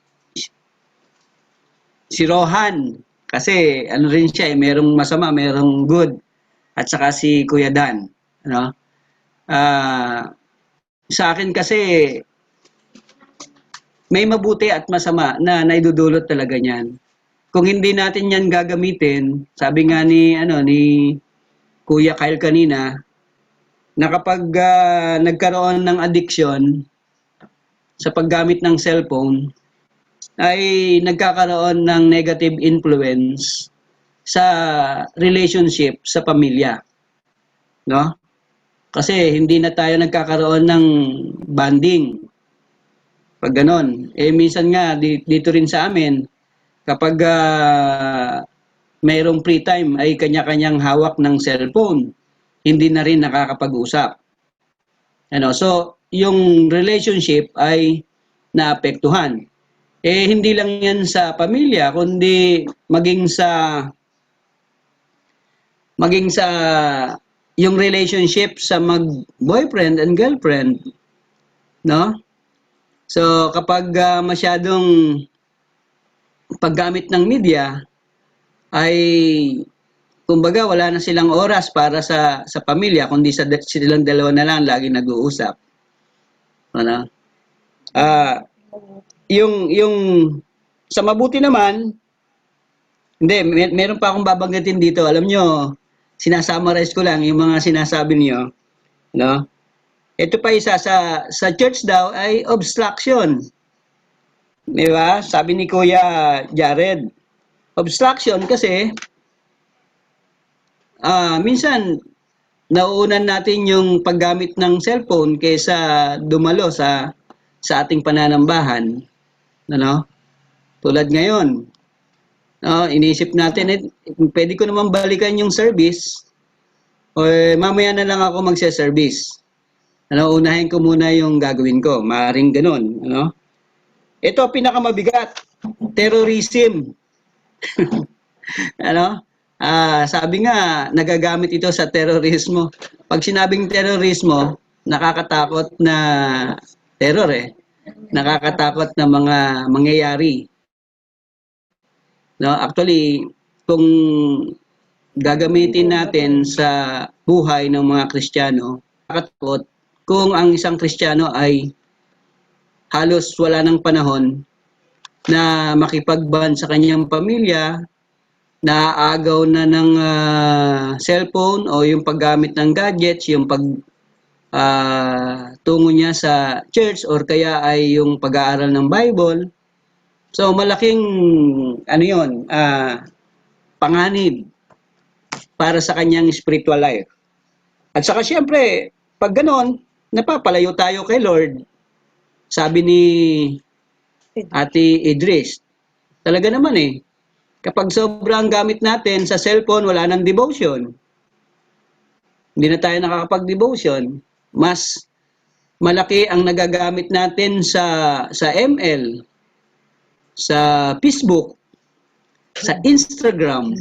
Rohan. Kasi ano rin siya, merong masama, merong good. At saka si Kuya Dan. Ano? Sa akin kasi, may mabuti at masama na naidudulot talaga niyan. Kung hindi natin yan gagamitin, sabi nga ni Kuya Kyle kanina, na kapag nagkaroon ng addiction sa paggamit ng cellphone, ay nagkakaroon ng negative influence sa relationship sa pamilya. No? Kasi hindi na tayo nagkakaroon ng bonding. Pag ganon. Minsan nga, dito rin sa amin, kapag mayroong free time ay kanya-kanyang hawak ng cellphone. Hindi na rin nakakapag-usap. So, yung relationship ay naapektuhan. Hindi lang yan sa pamilya, kundi maging sa yung relationship sa mag-boyfriend and girlfriend. No? So, kapag masyadong paggamit ng media, ay kumbaga wala na silang oras para sa pamilya, kundi silang dalawa na lang lagi nag-uusap. Ano? Yung sa mabuti naman, hindi, meron pa akong babanggitin dito. Alam nyo, sinasummarize ko lang yung mga sinasabi niyo, no? Ito pa isa sa church daw ay obstruction. Di ba? Sabi ni Kuya Jared. Obstruction kasi minsan nauunan natin yung paggamit ng cellphone kaysa dumalo sa ating pananambahan. Ano? Tulad ngayon, inisip natin, pwede ko naman balikan yung service o mamaya na lang ako magse-service. Unahin ko muna yung gagawin ko. Maaring ganun. Ito, pinakamabigat. Terrorism. Sabi nga, nagagamit ito sa terorismo. Pag sinabing terorismo, nakakatakot na terror Nakakatakot na mga mangyayari. Actually, kung gagamitin natin sa buhay ng mga Kristiyano, nakakatakot kung ang isang Kristiyano ay halos wala ng panahon na makipagban sa kanyang pamilya, naaagaw na ng cellphone o yung paggamit ng gadgets, yung tungo niya sa church or kaya ay yung pag-aaral ng Bible. So malaking panganib para sa kanyang spiritual life. At saka siyempre, pag ganon, napapalayo tayo kay Lord. Sabi ni Ate Idris, talaga naman kapag sobrang gamit natin sa cellphone, wala nang devotion. Hindi na tayo nakakapag-devotion. Mas malaki ang nagagamit natin sa ML, sa Facebook, sa Instagram,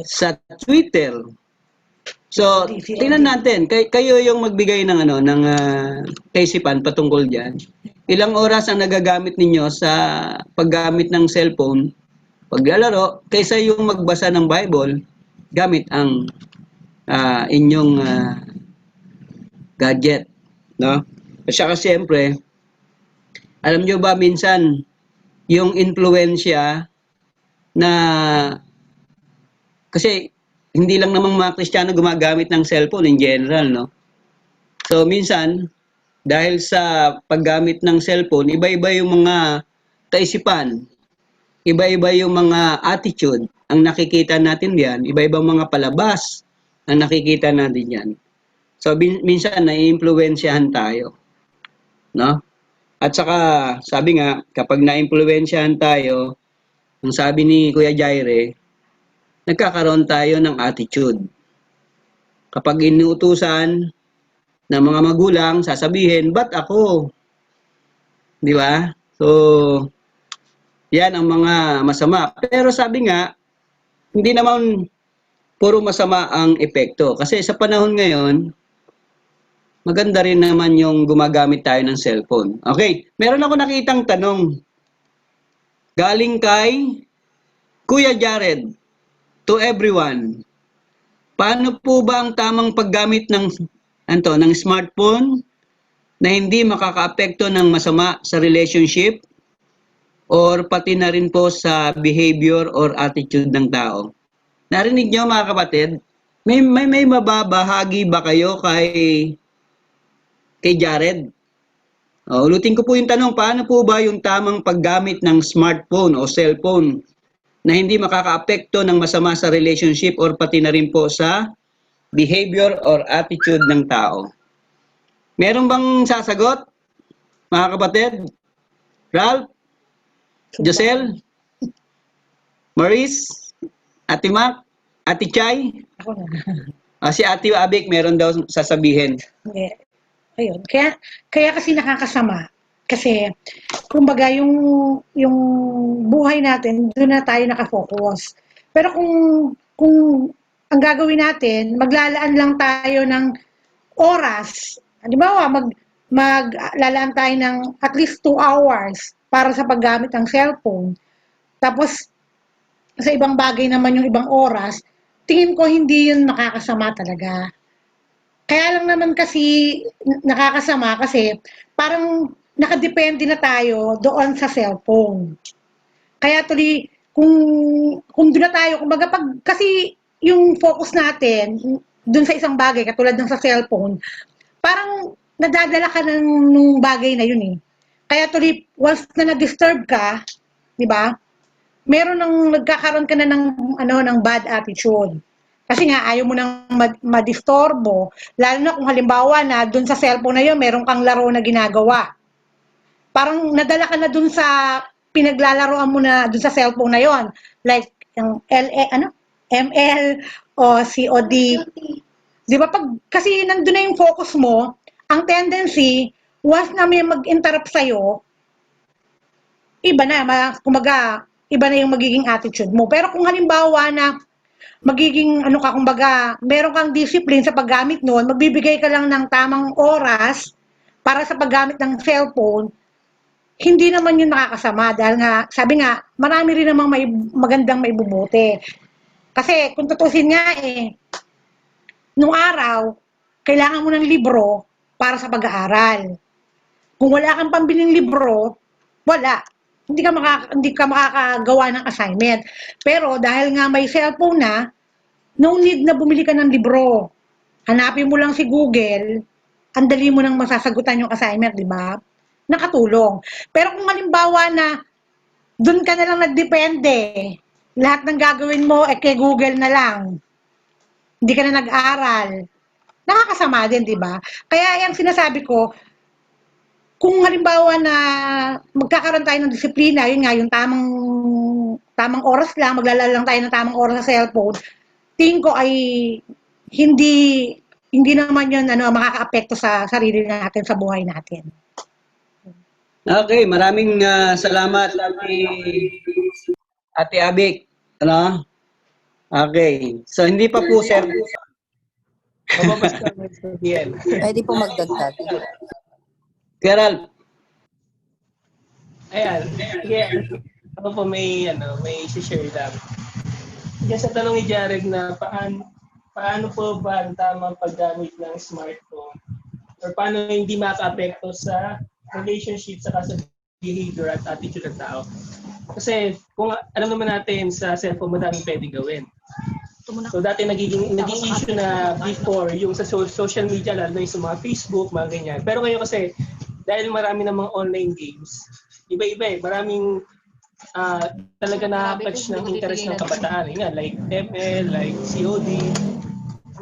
sa Twitter. So, tingnan natin, kayo yung magbigay ng kaisipan patungkol diyan. Ilang oras ang nagagamit ninyo sa paggamit ng cellphone, paglalaro, kaysa yung magbasa ng Bible gamit ang inyong gadget, no? At saka siyempre, alam nyo ba minsan yung influensya na kasi hindi lang namang mga Kristiyano gumagamit ng cellphone in general, no? So minsan dahil sa paggamit ng cellphone, iba-iba yung mga kaisipan, iba-iba yung mga attitude ang nakikita natin diyan, iba-ibang mga palabas ang nakikita natin diyan. So minsan naiimpluwensyahan tayo, no? At saka sabi nga kapag naiimpluwensyahan tayo, ang sabi ni Kuya Jaire, nagkakaroon tayo ng attitude. Kapag inuutusan ng mga magulang, sasabihin, ba't ako? Di ba? So, yan ang mga masama. Pero sabi nga, hindi naman puro masama ang epekto. Kasi sa panahon ngayon, maganda rin naman yung gumagamit tayo ng cellphone. Okay, meron ako nakitang tanong. Galing kay Kuya Jared, to everyone. Paano po ba ang tamang paggamit ng smartphone na hindi makakaapekto ng masama sa relationship or pati na rin po sa behavior or attitude ng tao? Narinig niyo mga kapatid? May mababahagi ba kayo kay Jared? Ulitin ko po yung tanong, paano po ba yung tamang paggamit ng smartphone o cellphone na hindi makakaapekto ng masama sa relationship or pati na rin po sa behavior or attitude ng tao? Meron bang sasagot, mga kapatid? Ralph? Josel? Maurice, Ate Mac, Ate Chay, Ako na. si Ate Abik meron daw sasabihin. Hindi. Ayun. Kaya kasi nakakasama. Kasi, kumbaga, yung buhay natin, doon na tayo nakafocus. Pero kung ang gagawin natin, maglalaan lang tayo ng oras. Di ba, maglalaan tayo ng at least 2 hours para sa paggamit ng cellphone. Tapos, sa ibang bagay naman yung ibang oras, tingin ko hindi yun nakakasama talaga. Kaya lang naman kasi nakakasama kasi parang nakadepende na tayo doon sa cellphone. Kaya tuloy, kung doon na tayo, kumbaga kasi yung focus natin doon sa isang bagay, katulad ng sa cellphone, parang nadadala ka nung bagay na yun eh. Kaya tuloy, once na na-disturb ka, di ba, nagkakaroon ka na ng bad attitude. Kasi nga, ayaw mo nang madistorbo. Lalo na kung halimbawa na dun sa cellphone na yun, meron kang laro na ginagawa. Parang nadala ka na dun sa pinaglalaroan mo na dun sa cellphone na yon. Like, yung ML o COD. Di ba? Kasi nandun na yung focus mo, ang tendency, once na may mag-interrupt sa'yo, iba na, kumaga, iba na yung magiging attitude mo. Pero kung halimbawa na magiging kumbaga, meron kang discipline sa paggamit noon, magbibigay ka lang ng tamang oras para sa paggamit ng cellphone, hindi naman yun nakakasama dahil nga, sabi nga, marami rin namang magandang maibubuti. Kasi kung tutusin nga nung araw, kailangan mo ng libro para sa pag-aaral. Kung wala kang pambiling libro, wala. Hindi ka makakagawa ng assignment. Pero dahil nga may cellphone na, no need na bumili ka ng libro. Hanapin mo lang si Google, ang dali mo nang masasagutan yung assignment, di ba? Nakatulong. Pero kung halimbawa na doon ka na lang nagdepende, lahat ng gagawin mo kay Google na lang, hindi ka na nag-aral, nakakasama din, di ba? Kaya yung sinasabi ko, kung halimbawa na magkakaroon tayo ng disiplina, yun nga, yung tamang oras lang, maglalala lang tayo ng tamang oras sa cellphone, tingin ko ay hindi naman yun makaka-apekto sa sarili natin, sa buhay natin. Okay, maraming salamat Ate Abik. Okay. So hindi pa po sir. Pwede po magdagdag. Gerald. Ayan. Sige. Ako po may share lang. Diyan sa tanong ni Jared na paano po ba ang tamang paggamit ng smartphone or paano hindi maka-apekto sa relationship sa behavior at attitude ng tao. Kasi kung alam naman natin sa cellphone madaming pwedeng gawin. So dati naging issue na before yung sa social media lalo yung sa mga Facebook, mga ganyan. Pero ngayon kasi dahil marami namang online games, iba-iba maraming talaga na-catch ng interest ng kabataan. Nga, like ML, like COD,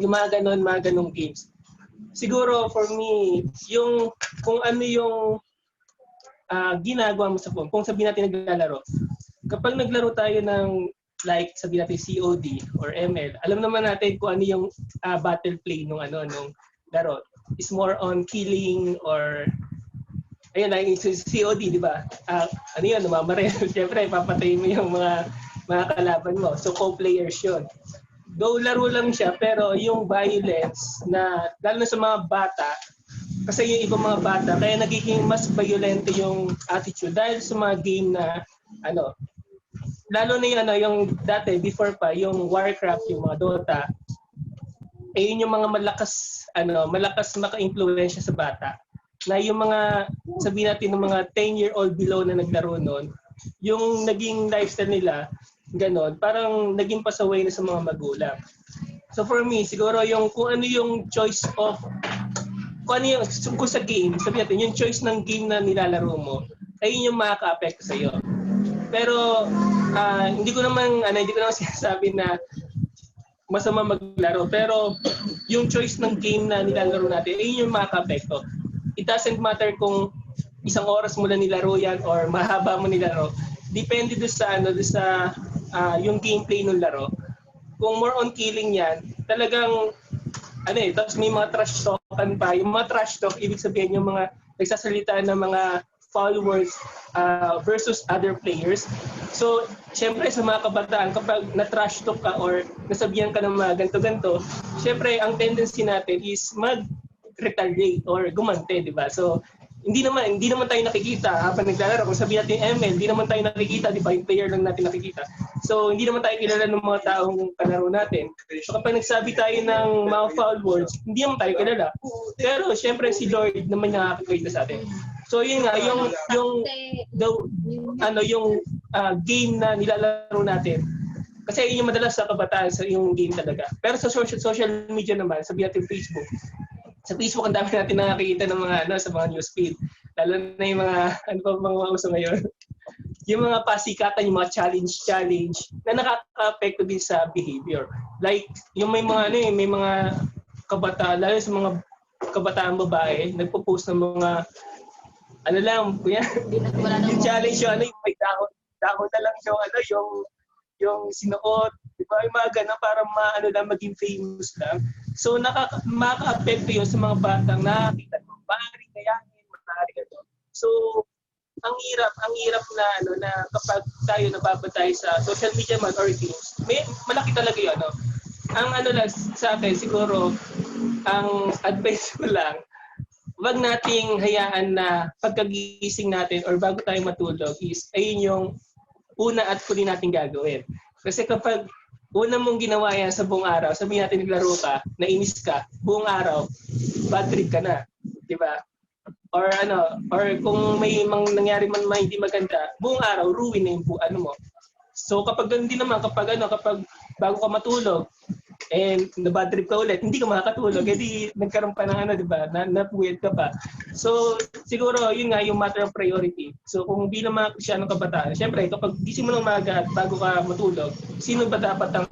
yung mga ganong games. Siguro for me, yung kung ano yung ginagawa mo sa phone, kung sabihin natin naglalaro, kapag naglaro tayo ng like sabihin natin COD or ML, alam naman natin kung ano yung battle play nung laro. It's more on killing or ayun lang yung COD, di ba? Ano yun, namamaril. Siyempre, papatayin mo yung mga kalaban mo. So, co-players yun. Though laro lang siya, pero yung violence na, lalo na sa mga bata, kasi yung ibang mga bata, kaya nagiging mas violente yung attitude dahil sa mga game na, lalo na yung dati, before pa, yung Warcraft, yung mga Dota, yun yung mga malakas maka-influensya sa bata. Na yung mga, sabihin natin, ng mga 10-year-old below na naglaro noon, yung naging lifestyle nila, ganon, parang naging pasaway na sa mga magulang. So for me, siguro yung kung ano yung choice of, kung ano yung, kung sa game, sabihin natin, yung choice ng game na nilalaro mo, ayun yung makaka-apekto sa'yo. Pero, hindi ko naman sinasabi na masama maglaro, pero yung choice ng game na nilalaro natin, ayun yung makaka-apekto. It doesn't matter kung isang oras mo lang nilaro yan or mahaba mo nilaro. Depende doon sa yung gameplay ng laro. Kung more on killing yan, talagang tapos may mga trash talkan pa. Yung mga trash talk, ibig sabihin yung mga nagsasalita ng mga foul words versus other players. So, syempre sa mga kabataan, kapag na-trash talk ka or nasabihan ka ng mga ganto-ganto, syempre ang tendency natin is mag-retaliate or gumante, di ba? So, hindi naman tayo nakikita habang naglalaro. Kung sabihin natin ML, hindi naman tayo nakikita, di ba? Yung player lang natin nakikita. So, hindi naman tayo kilala ng mga taong kalaro natin. So, kapag nagsabi tayo ng mga foul words, hindi naman tayo kilala. Pero, syempre, si Lord naman nakakakita sa atin. So, yun nga, yung game na nilalaro natin. Kasi yun yung madalas sa kabataan, sa yung game talaga. Pero sa social media naman, sabihin natin Facebook, sa Facebook ang dami natin nakakita ng mga sa mga newsfeed. Lalo na yung mga uso ngayon. Yung mga pasikatan, yung mga challenge na nakaka-apekto din sa behavior. Like yung may mga kabataan, lalo sa mga kabataan babae, nagpo-post ng mga yung challenge yung may dahon na lang yung sinuot, di ba? Yung mga ganun para maging famous lang. So, makaka-apekto yun sa mga batang nakakita mo. Maaaring kayanin, maaaring ano. So, ang hirap na kapag tayo nababatay sa social media man or games, malaki talaga yun, Ang lang sa akin, siguro, ang advice ko lang, wag nating hayaan na pagkagising natin or bago tayo matulog is, ayun yung una at huli natin gagawin. Kasi kapag una mong ginawa yan sa buong araw, sabihin natin naglaro ka, nainis ka, buong araw, bad trip ka na. Di ba? Or kung may nangyari man hindi maganda, buong araw, ruin na yung mo. So kapag hindi naman, kapag bago ka matulog, and na-bad trip ka ulit, hindi ka makakatulog, edi nagkaroon pa ng di ba, napuwid ka pa. So, siguro, yun nga, yung matter of priority. So, kung bilang mga Kristiyanong kabataan, syempre, kapag gising mo ng maga at bago ka matulog, sino ba dapat ang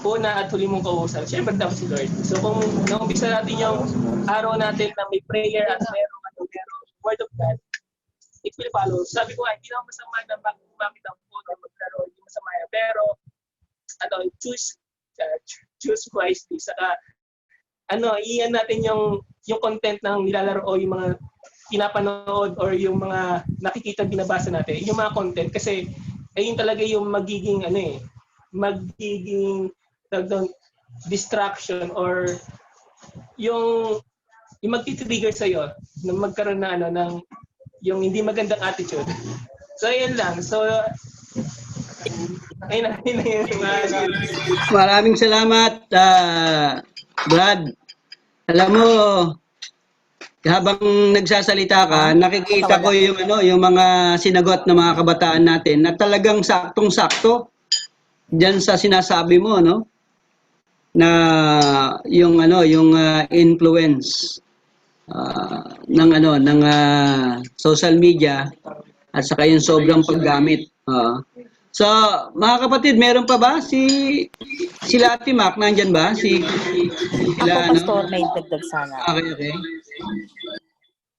una at huli mong kausap? Syempre, dapat si Lord. So, kung naumpisa natin yung araw natin na may prayer at merong word of God, it will follow. Sabi ko, hindi naman masama na gumamit ang phone or maglaro, hindi masama yan. Pero, choose wisely. Saka, iyan natin yung content ng nilalaro o yung mga pinapanood or yung mga nakikita binabasa natin, yung mga content kasi ayun talaga yung magiging distraction or yung magti-trigger sa iyo na magkaroon ng yung hindi magandang attitude. So ayun lang. So Maraming salamat, Brad. Alam mo, habang nagsasalita ka, nakikita ko yung mga sinagot ng mga kabataan natin na talagang saktong-sakto diyan sa sinasabi mo, na yung influence ng social media at saka yung sobrang paggamit. So, mga kapatid, meron pa ba sila Ate Mac, nandyan ba? Ako, Pastor, may dagdag sana. Okay.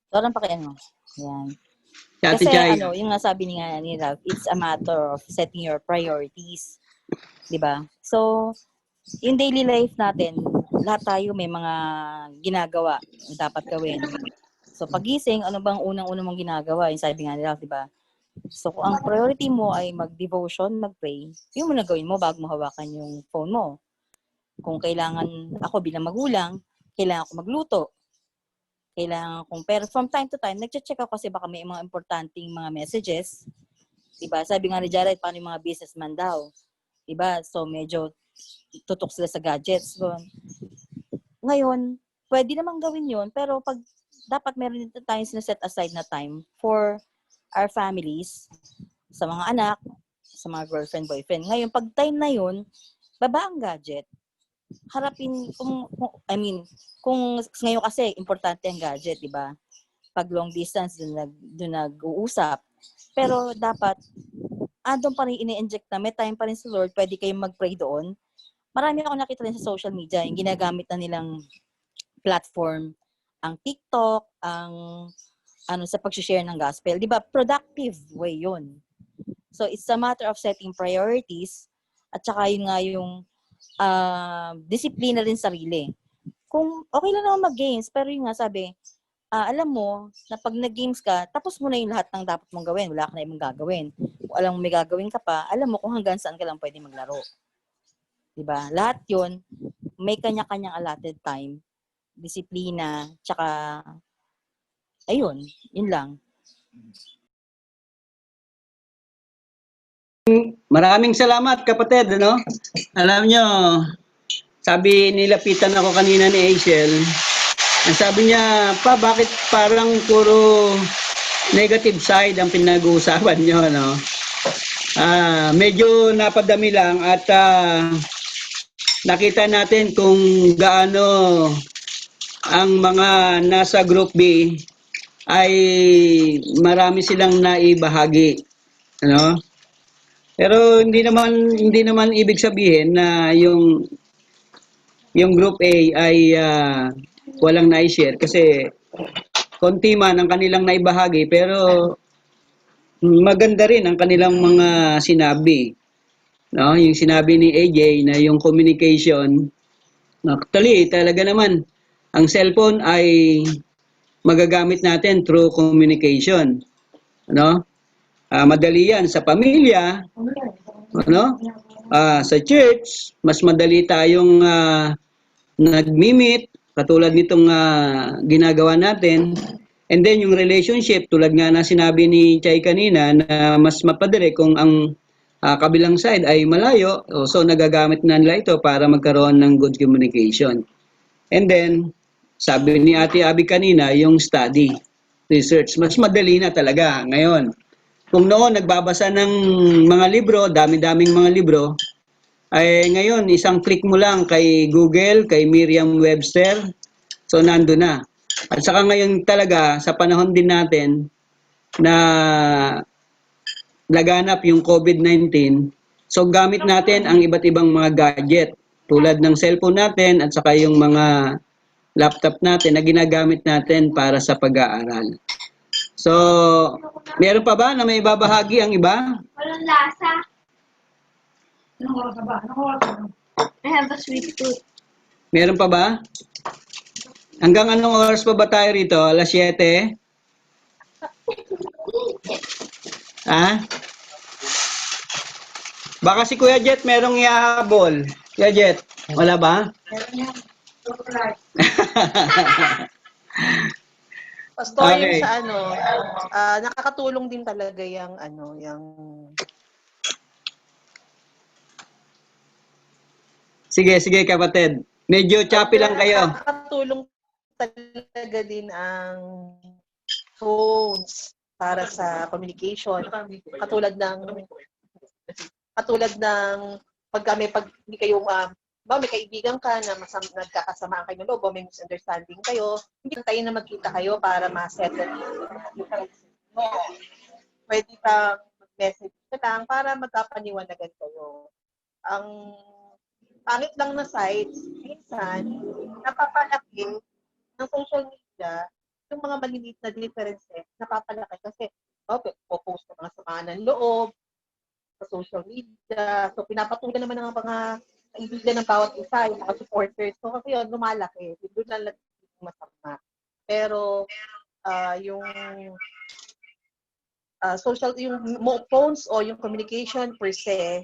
Walang pakiano. Yan. Ate Kasi Chay. yung nasabi ni Ralph, it's a matter of setting your priorities. Diba? So, in daily life natin, lahat tayo may mga ginagawa na dapat gawin. So, pagising, ano bang unang-unang mong ginagawa? Yung sabi nga ni Ralph, diba? So, kung ang priority mo ay mag-devotion, mag-pray, yun mo na gawin mo bago mo hawakan yung phone mo. Kung kailangan, ako bilang magulang, kailangan ko magluto. Pero from time to time, nag-check ako kasi baka may mga importanteng mga messages. Diba? Sabi nga ni Jared, paano yung mga businessman daw? Diba? So, medyo tutok sila sa gadgets. So, ngayon, pwede namang gawin yun, pero dapat meron din tayong sineset aside na time for our families, sa mga anak, sa mga girlfriend, boyfriend. Ngayon, pag time na yun, baba ang gadget. Harapin, kung ngayon kasi, importante ang gadget, di ba? Pag long distance, doon nag-uusap. Pero dapat, doon pa rin ini-inject na, may time pa rin sa Lord, pwede kayong mag-pray doon. Marami ako nakita rin sa social media, yung ginagamit na nilang platform, ang TikTok, ang sa pag-share ng gospel. Di ba? Productive way yun. So it's a matter of setting priorities at saka yun nga yung disiplina rin sarili. Kung okay lang naman mag-games, pero yun nga sabi, alam mo na pag nag-games ka, tapos mo na yung lahat ng dapat mong gawin. Wala ka na ibang gagawin. Kung alam mo may gagawin ka pa, alam mo kung hanggang saan ka lang pwede maglaro. Diba? Lahat yun, may kanya-kanyang allotted time, disiplina, tsaka, ayun, yun lang. Maraming salamat, kapatid. Ano? Alam nyo, sabi nilapitan ako kanina ni Asiel, ang sabi niya, pa, bakit parang puro negative side ang pinag-uusapan nyo, no? Medyo napadami lang at nakita natin kung gaano ang mga nasa Group B ay marami silang naibahagi, ano? Pero hindi naman ibig sabihin na yung Group A ay walang na-share kasi konti man ang kanilang naibahagi pero maganda rin ang kanilang mga sinabi. No, yung sinabi ni AJ na yung communication, actually talaga naman ang cellphone ay magagamit natin through communication. No? Madali yan sa pamilya, ano? Sa church, mas madali tayong nag-meet, katulad nitong ginagawa natin. And then yung relationship, tulad nga na sinabi ni Chay kanina, na mas mapadali kung ang kabilang side ay malayo, so nagagamit na nila ito para magkaroon ng good communication. And then, sabi ni Ate Abby kanina, yung study, research, mas madali na talaga ngayon. Kung noon nagbabasa ng mga libro, dami-daming mga libro, ay ngayon isang click mo lang kay Google, kay Merriam-Webster, so nando na. At saka ngayon talaga, sa panahon din natin na laganap yung COVID-19, so gamit natin ang iba't ibang mga gadget, tulad ng cellphone natin at saka yung mga laptop natin na ginagamit natin para sa pag-aaral. So, meron pa ba na may babahagi ang iba? Walang lasa. Anong oras ba? I have a sweet tooth. Meron pa ba? Hanggang anong oras pa ba tayo rito? Alas 7? Baka si Kuya Jet merong ihahabol. Kuya Jet, wala ba? Pastor, Okay. yung sa nakakatulong din talaga yung Sige kapatid. Medyo choppy lang kayo. nakakatulong talaga din ang phones para sa communication. Katulad ng pag hindi kayo may kaibigan ka na nagkakasamaan kayo ng loob o may misunderstanding kayo, hindi tayo na magkita kayo para ma-settle mo. Pwede kang mag-message na lang para magkapaniwanagan kayo. Ang pangit lang na sites, minsan, napapalaki ng social media yung mga maliliit na differences, napapalaki kasi post ng mga samaan ng loob sa social media. So, pinapatulan naman ng mga kaibigan ng bawat isa, yung mga supporters. So, kasi yun, lumalaki. Doon na lang masama. Pero, yung yung phones o yung communication per se,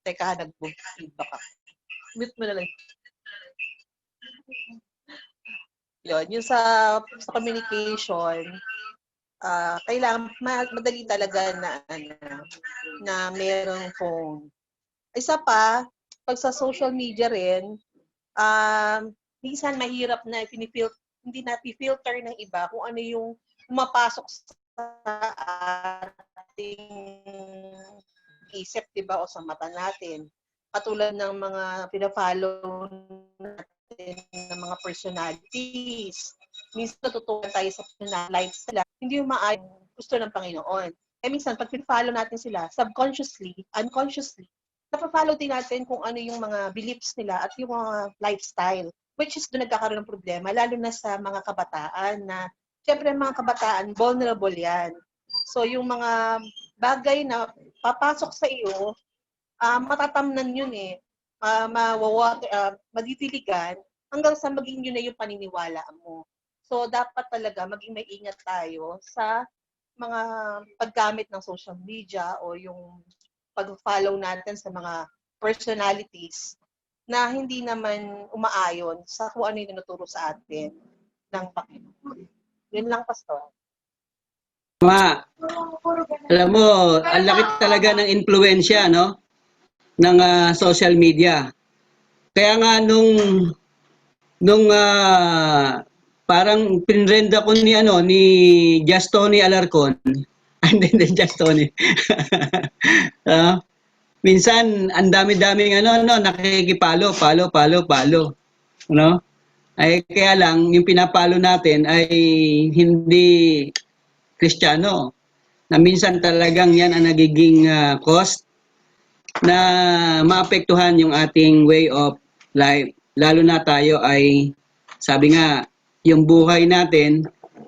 teka, nag-feedback ako. Mute mo na lang. Yun, yung sa communication, kailangan madali talaga na mayroong phone. Isa pa, pag sa social media rin, minsan mahirap na hindi na-filter ng iba kung ano yung pumapasok sa ating isip, diba, o sa mata natin. Katulad ng mga pina-follow natin ng mga personalities. Minsan natutuwa tayo sa lives nila. Hindi yung maayos gusto ng Panginoon. Minsan, pag pina-follow natin sila, subconsciously, unconsciously, napafollow din natin kung ano yung mga beliefs nila at yung mga lifestyle, which is doon nagkakaroon ng problema, lalo na sa mga kabataan na, syempre mga kabataan, vulnerable yan. So yung mga bagay na papasok sa iyo, matatamnan yun eh. Madidiligan hanggang sa maging yun na yung paniniwala mo. So, dapat talaga maging may ingat tayo sa mga paggamit ng social media o yung pag-follow natin sa mga personalities na hindi naman umaayon sa kung ano yung tinuturo sa atin ng Panginoon. Yun lang, Pastor. Alam mo, ang laki talaga ng impluwensya, no? Ng social media. Kaya nga nung parang pinrenda ko ni Just Tony Alarcon. Hindi Just Tony. Minsan ang dami-daming nakikipalo, palo. No? Ay kaya lang yung pinapalo natin ay hindi Kristiyano. Na minsan talagang yan ang nagiging cost na maapektuhan yung ating way of life. Lalo na tayo ay, sabi nga, yung buhay natin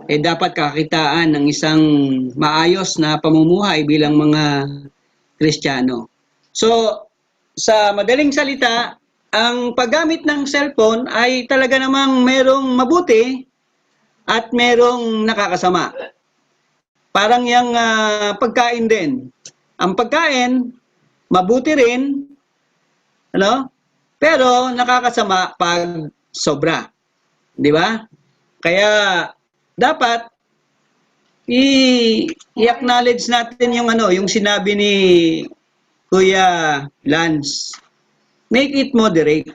dapat kakitaan ng isang maayos na pamumuhay bilang mga Kristiyano. So, sa madaling salita, ang paggamit ng cellphone ay talaga namang merong mabuti at merong nakakasama. Parang yung pagkain din. Ang pagkain, mabuti rin, pero nakakasama pag sobra. Di ba? Kaya dapat i-acknowledge natin yung sinabi ni Kuya Lance. Make it moderate.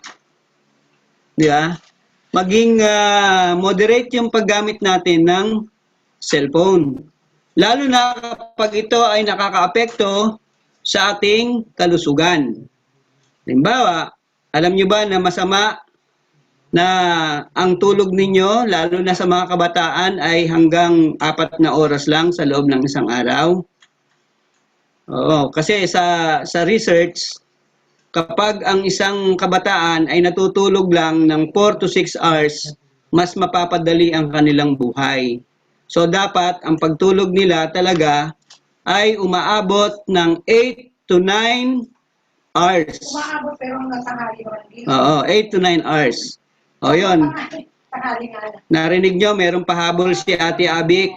Di ba? Maging moderate yung paggamit natin ng cellphone. Lalo na kapag ito ay nakakaapekto sa ating kalusugan. Halimbawa, alam nyo ba na masama na ang tulog ninyo, lalo na sa mga kabataan, ay hanggang 4 na oras lang sa loob ng isang araw? Oo, kasi sa research, kapag ang isang kabataan ay natutulog lang ng 4 to 6 hours, mas mapapadali ang kanilang buhay. So dapat ang pagtulog nila talaga ay umaabot ng 8 to 9 hours. Umaabot pero hanggang tanghali naman din. Oo, 8 to 9 hours. O yun, Tanghali nga lang. narinig nyo, merong pahabol si Ate Abik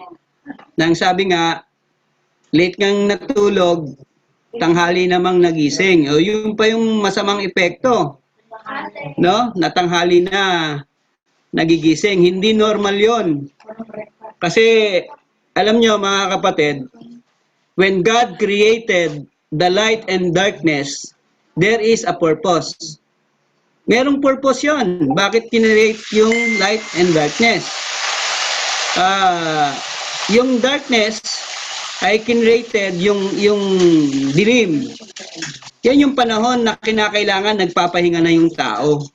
nang sabi nga, late ngang natulog, tanghali namang nagising. O yun pa yung masamang epekto. No? Natanghali na nagigising. Hindi normal yon. Kasi, alam nyo mga kapatid, when God created the light and darkness, there is a purpose. Merong purpose yon. Bakit kinreate yung light and darkness? Yung darkness ay kinrated yung dilim. Yan yung panahon na kinakailangan nagpapahinga na yung tao.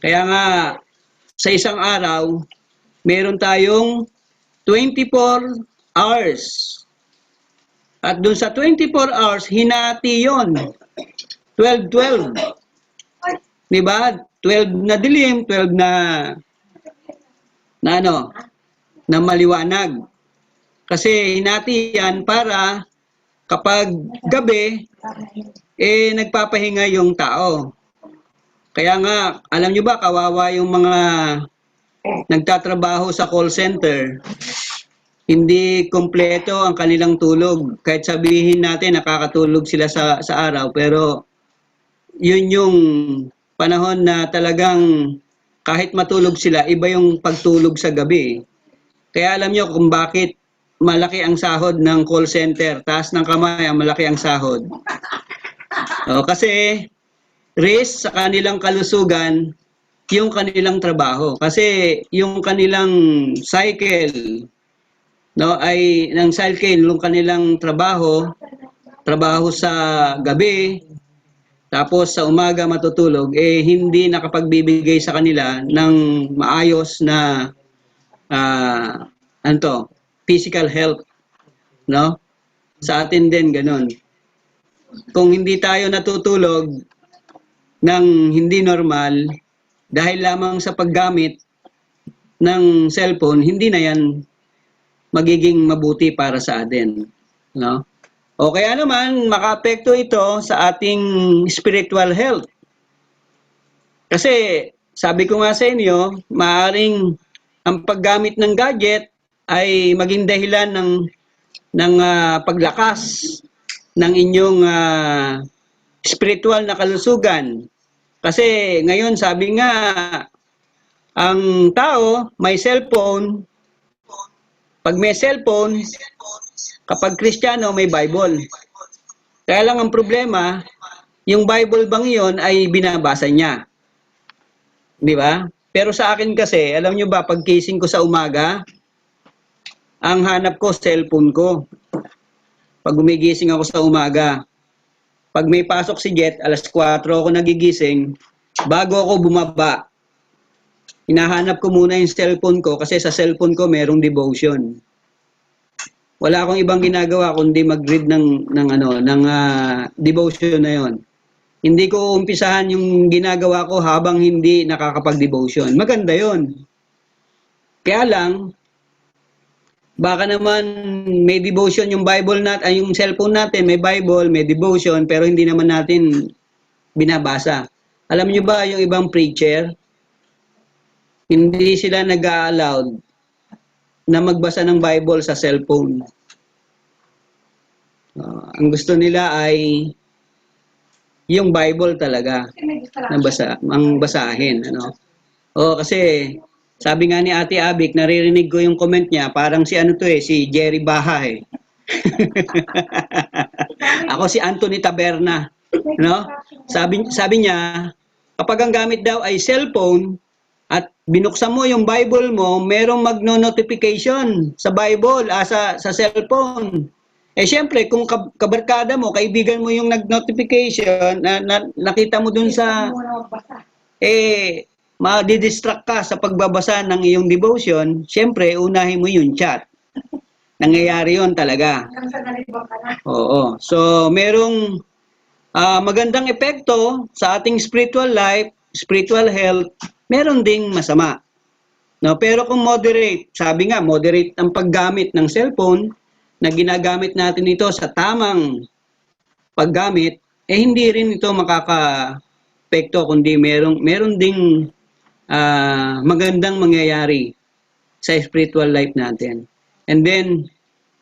Kaya nga, sa isang araw, meron tayong 24 hours. At dun sa 24 hours, hinati yon. 12-12. Diba? 12 na dilim, 12 na maliwanag. Kasi hinati yan para kapag gabi, nagpapahinga yung tao. Kaya nga, alam nyo ba, kawawa yung mga nagtatrabaho sa call center. Hindi kompleto ang kanilang tulog. Kahit sabihin natin nakakatulog sila sa araw, pero yun yung panahon na talagang kahit matulog sila, iba yung pagtulog sa gabi. Kaya alam nyo kung bakit malaki ang sahod ng call center. Taas ng kamay ang malaki ang sahod. Kasi risk sa kanilang kalusugan yung kanilang trabaho. Kasi yung kanilang cycle, ay ng cycle yung kanilang trabaho sa gabi, tapos sa umaga matutulog, hindi nakapagbibigay sa kanila ng maayos na physical health. No? Sa atin din ganun. Kung hindi tayo natutulog ng hindi normal, dahil lamang sa paggamit ng cellphone, hindi na yan magiging mabuti para sa atin. No? O kaya naman, makaapekto ito sa ating spiritual health. Kasi, sabi ko nga sa inyo, maaaring ang paggamit ng gadget ay maging dahilan ng paglakas ng inyong spiritual na kalusugan. Kasi ngayon, sabi nga, ang tao may cellphone. Pag may cellphone, kapag Kristiyano, may Bible. Kaya lang ang problema, yung Bible bang yun ay binabasa niya. Di ba? Pero sa akin kasi, alam nyo ba, pag gising ko sa umaga, ang hanap ko, cellphone ko. Pag gumigising ako sa umaga, pag may pasok si Jet, alas 4 ako nagigising, bago ako bumaba, hinahanap ko muna yung cellphone ko kasi sa cellphone ko merong devotion. Wala akong ibang ginagawa kundi mag-read ng devotion na yon. Hindi ko umpisahan yung ginagawa ko habang hindi nakakapag-devotion. Maganda yon. Kaya lang, baka naman may devotion yung Bible natin, ay yung cellphone natin, may Bible, may devotion, pero hindi naman natin binabasa. Alam niyo ba yung ibang preacher, hindi sila nag-a-allowed na magbasa ng Bible sa cellphone. Ang gusto nila ay yung Bible talaga na ang basahin. Ano? Kasi sabi nga ni Ate Abik, naririnig ko yung comment niya, parang si si Jerry Baha eh. Ako si Anthony Taberna. No? Sabi niya, kapag ang gamit daw ay cellphone, at binuksan mo yung Bible mo, merong magno-notification sa Bible, sa cellphone. Siyempre, kung kabarkada mo, kaibigan mo yung nag-notification, nakita mo dun sa, madidistract ka sa pagbabasa ng iyong devotion, siyempre, unahin mo yung chat. Nangyayari yun talaga. Oo. So, merong magandang epekto sa ating spiritual life, spiritual health, meron ding masama. No, pero kung moderate, sabi nga, moderate ang paggamit ng cellphone, na ginagamit natin ito sa tamang paggamit, hindi rin ito makaka-epekto, kundi meron ding magandang mangyayari sa spiritual life natin. And then,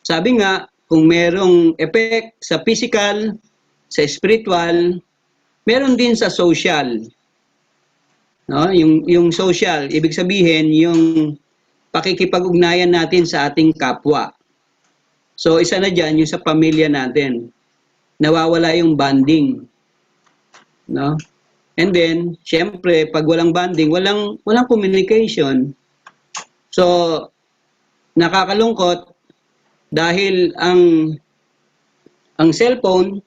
sabi nga, kung merong effect sa physical, sa spiritual, meron din sa social. No, yung social, ibig sabihin yung pakikipag-ugnayan natin sa ating kapwa. So isa na diyan yung sa pamilya natin. Nawawala yung bonding. No? And then, syempre, pag walang bonding, walang communication. So nakakalungkot dahil ang cellphone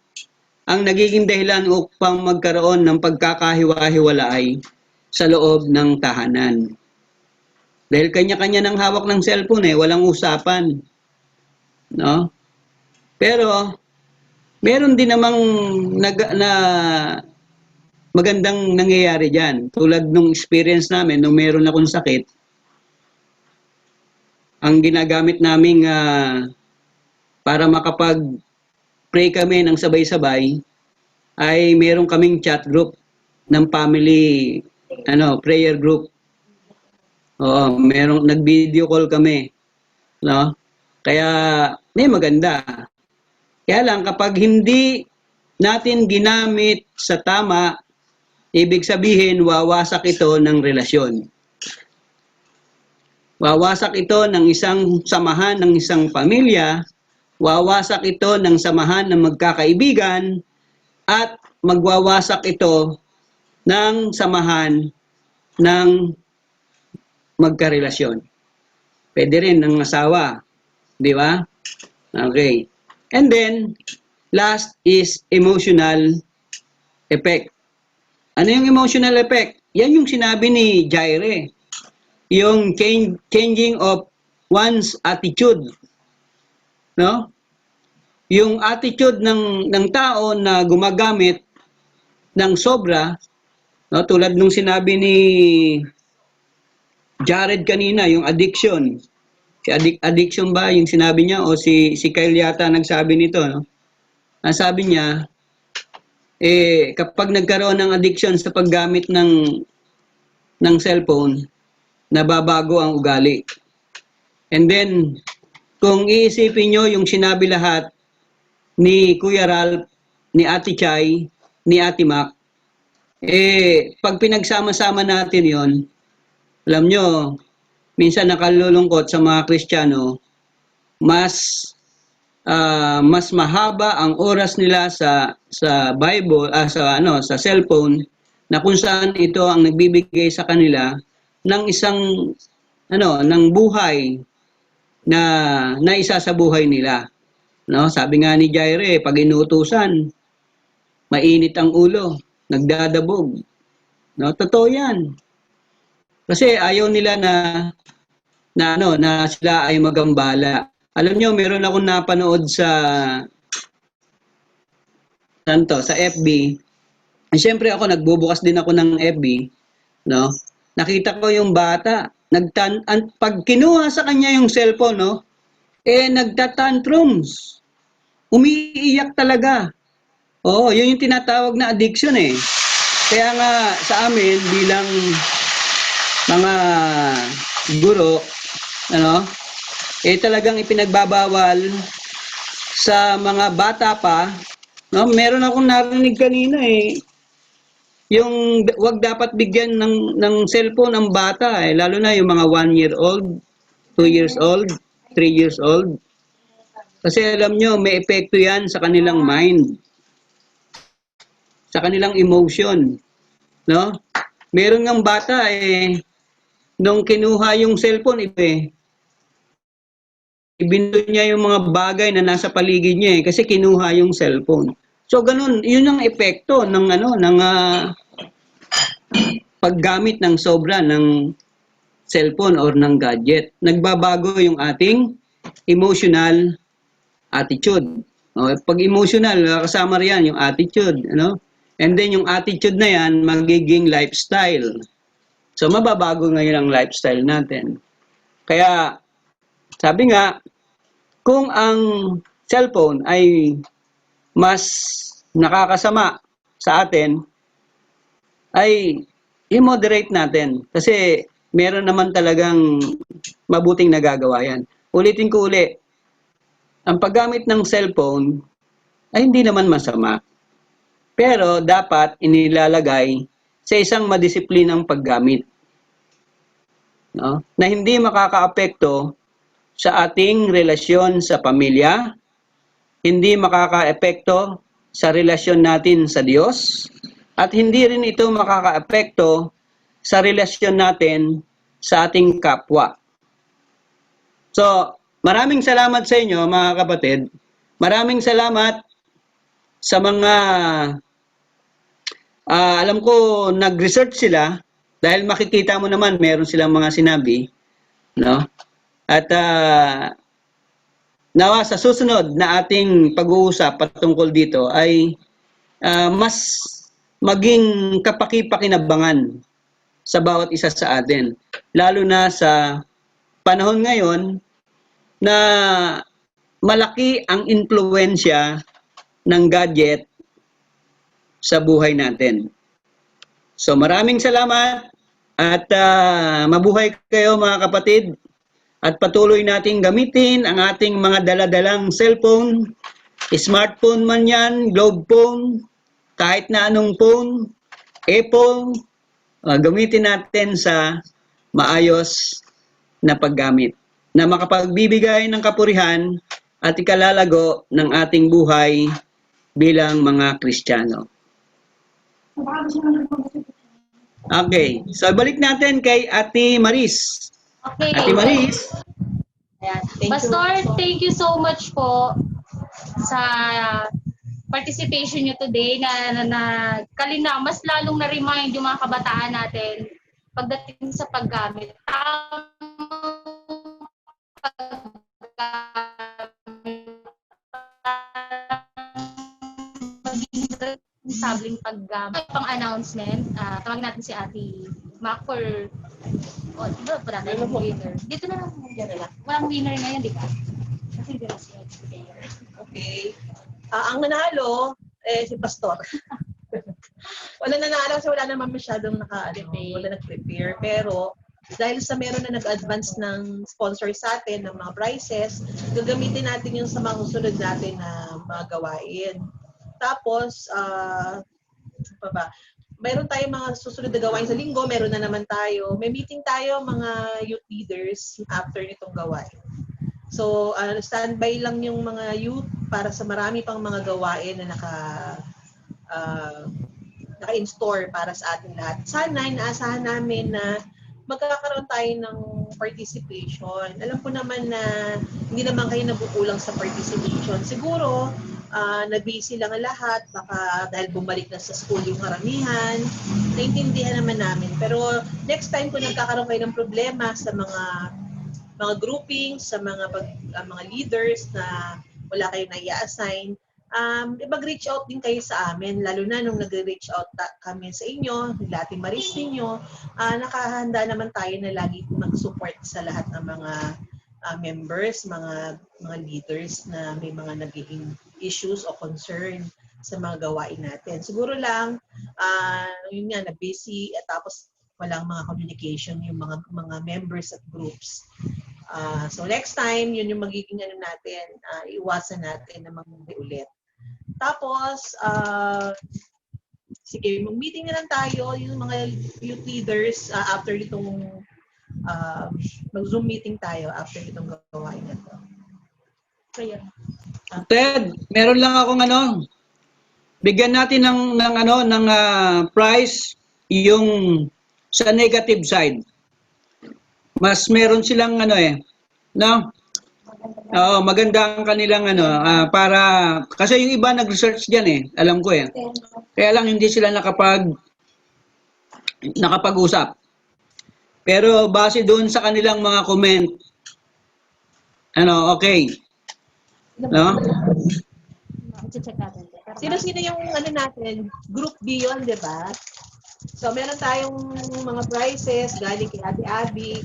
ang nagiging dahilan upang magkaroon ng pagkakahiwa-hiwalay sa loob ng tahanan. Dahil kanya-kanya ng hawak ng cellphone walang usapan. No? Pero meron din namang na magandang nangyayari diyan. Tulad nung experience namin nung meron akong sakit, ang ginagamit naming para makapag-pray kami ng sabay-sabay ay meron kaming chat group ng family prayer group. Merong nag-video call kami, no? Kaya may maganda. Kaya lang kapag hindi natin ginamit sa tama, ibig sabihin wawasak ito ng relasyon. Wawasak ito ng isang samahan ng isang pamilya, wawasak ito ng samahan ng magkakaibigan, at magwawasak ito ng samahan ng magkarelasyon. Pwede rin ng asawa, di ba? Okay. And then, last is emotional effect. Ano yung emotional effect? Yan yung sinabi ni Jaire. Yung changing of one's attitude. No? Yung attitude ng tao na gumagamit ng sobra, no, tulad nung sinabi ni Jared kanina, yung addiction. Si addiction ba yung sinabi niya o si Kyle yata nagsabi nito, no? Ang sabi niya, kapag nagkaroon ng addiction sa paggamit ng cellphone, nababago ang ugali. And then, kung iisipin nyo yung sinabi lahat ni Kuya Ralph, ni Ate Chay, ni Ate Mac, pag pinagsama-sama natin yon, alam nyo, minsan nakalulungkot sa mga Kristiyano, mas mahaba ang oras nila sa Bible, sa cellphone, na kung saan ito ang nagbibigay sa kanila ng isang ng buhay na isa sa buhay nila. No, sabi nga ni Jaire, pag inutusan, mainit ang ulo, nagdadabog. No, totoo 'yan. Kasi ayaw nila na sila ay magambala. Alam nyo, meron akong napanood sa FB. Siyempre ako, nagbubukas din ako ng FB. No? Nakita ko yung bata. Pag kinuha sa kanya yung cellphone, no? Nagtatantrums. Umiiyak talaga. Oo, yun yung tinatawag na addiction eh. Kaya nga sa amin, bilang mga guro, talagang ipinagbabawal sa mga bata pa. No, meron akong narinig kanina yung wag dapat bigyan ng cellphone ang bata lalo na yung mga 1 year old, 2 years old, 3 years old. Kasi alam nyo, may epekto yan sa kanilang mind, sa kanilang emotion. No? Meron ng bata nung kinuha yung cellphone, ibindo niya yung mga bagay na nasa paligid niya kasi kinuha yung cellphone. So ganun, yun ang epekto ng paggamit ng sobra ng cellphone or ng gadget. Nagbabago yung ating emotional attitude. Pag emotional, kasama riyan yung attitude, And then yung attitude na yan magiging lifestyle. So mababago ngayon ang lifestyle natin. Kaya sabi nga, kung ang cellphone ay mas nakakasama sa atin, ay i-moderate natin. Kasi meron naman talagang mabuting nagagawa yan. Ulitin ko uli, ang paggamit ng cellphone ay hindi naman masama. Pero dapat inilalagay sa isang madisiplinang paggamit. No? Na hindi makakaapekto sa ating relasyon sa pamilya, hindi makakaapekto sa relasyon natin sa Diyos, at hindi rin ito makakaapekto sa relasyon natin sa ating kapwa. So, maraming salamat sa inyo mga kapatid. Maraming salamat sa mga alam ko nag-research sila dahil makikita mo naman meron silang mga sinabi, no? At nawa sa susunod na ating pag-uusap patungkol dito ay mas maging kapaki-pakinabangan sa bawat isa sa atin. Lalo na sa panahon ngayon na malaki ang impluwensya ng gadget sa buhay natin. So maraming salamat at mabuhay kayo mga kapatid. At patuloy nating gamitin ang ating mga daladalang cellphone, smartphone man yan, globe phone, kahit na anong phone, Apple, gamitin natin sa maayos na paggamit na makapagbibigay ng kapurihan at ikalalago ng ating buhay bilang mga Kristiyano. Okay, so balik natin kay Ate Maris. Okay. Ate Maris. Pastor, thank you so much po sa participation nyo today na mas lalong na-remind yung mga kabataan natin pagdating sa paggamit. Sabling paggamit. Pang announcement, tawag natin si Ate Mac for O, di ba, wala tayong winner. Dito na lang po. Walang winner ngayon, di ba? Kasi di ba siya player. Okay. Ang nanalo, si Pastor. Wala nanalo kasi wala naman masyadong wala nag-prepare. Pero dahil sa meron na nag-advance ng sponsor sa atin ng mga prizes, gagamitin natin yung sa mga susunod natin na mga gawain. Tapos, pa ba? Mayroon tayong mga susunod na gawain sa linggo, meron na naman tayo. May meeting tayo mga youth leaders after nitong gawain. So, standby lang yung mga youth para sa marami pang mga gawain na naka-in-store para sa ating lahat. Sana, inaasahan namin na magkakaroon tayo ng participation. Alam ko naman na hindi naman kayo nabukulang sa participation. Siguro, na-busy lang ang lahat, baka dahil bumalik na sa school yung karamihan, naintindihan naman namin. Pero next time kung nagkakaroon kayo ng problema sa mga groupings, sa mga leaders na wala kayong na-i-assign, mag-reach out din kayo sa amin, lalo na nung nag-reach out kami sa inyo, Latin Maris ninyo, nakahanda naman tayo na lagi mag-support sa lahat ng mga members, mga leaders na may mga nagiging issues o concern sa mga gawain natin. Siguro lang, yun nga, na-busy at tapos walang mga communication yung mga members at groups. So next time, yun yung magiging natin, iwasan natin na mag-uwi ulit. Tapos, sige, mag-meeting na lang tayo, yung mga youth leaders after itong mag-Zoom meeting tayo after itong gawain na to. Kaya. Ted, meron lang akong bigyan natin ng price yung sa negative side. Mas meron silang no? Oo, maganda ang kanilang para kasi yung iba nag-research diyan alam ko Kaya lang hindi sila nakapag-usap. Pero base doon sa kanilang mga comment, okay. No? Sino-sino yung natin? Group B yun, di ba? So, meron tayong mga prizes galing kay Ate Abby.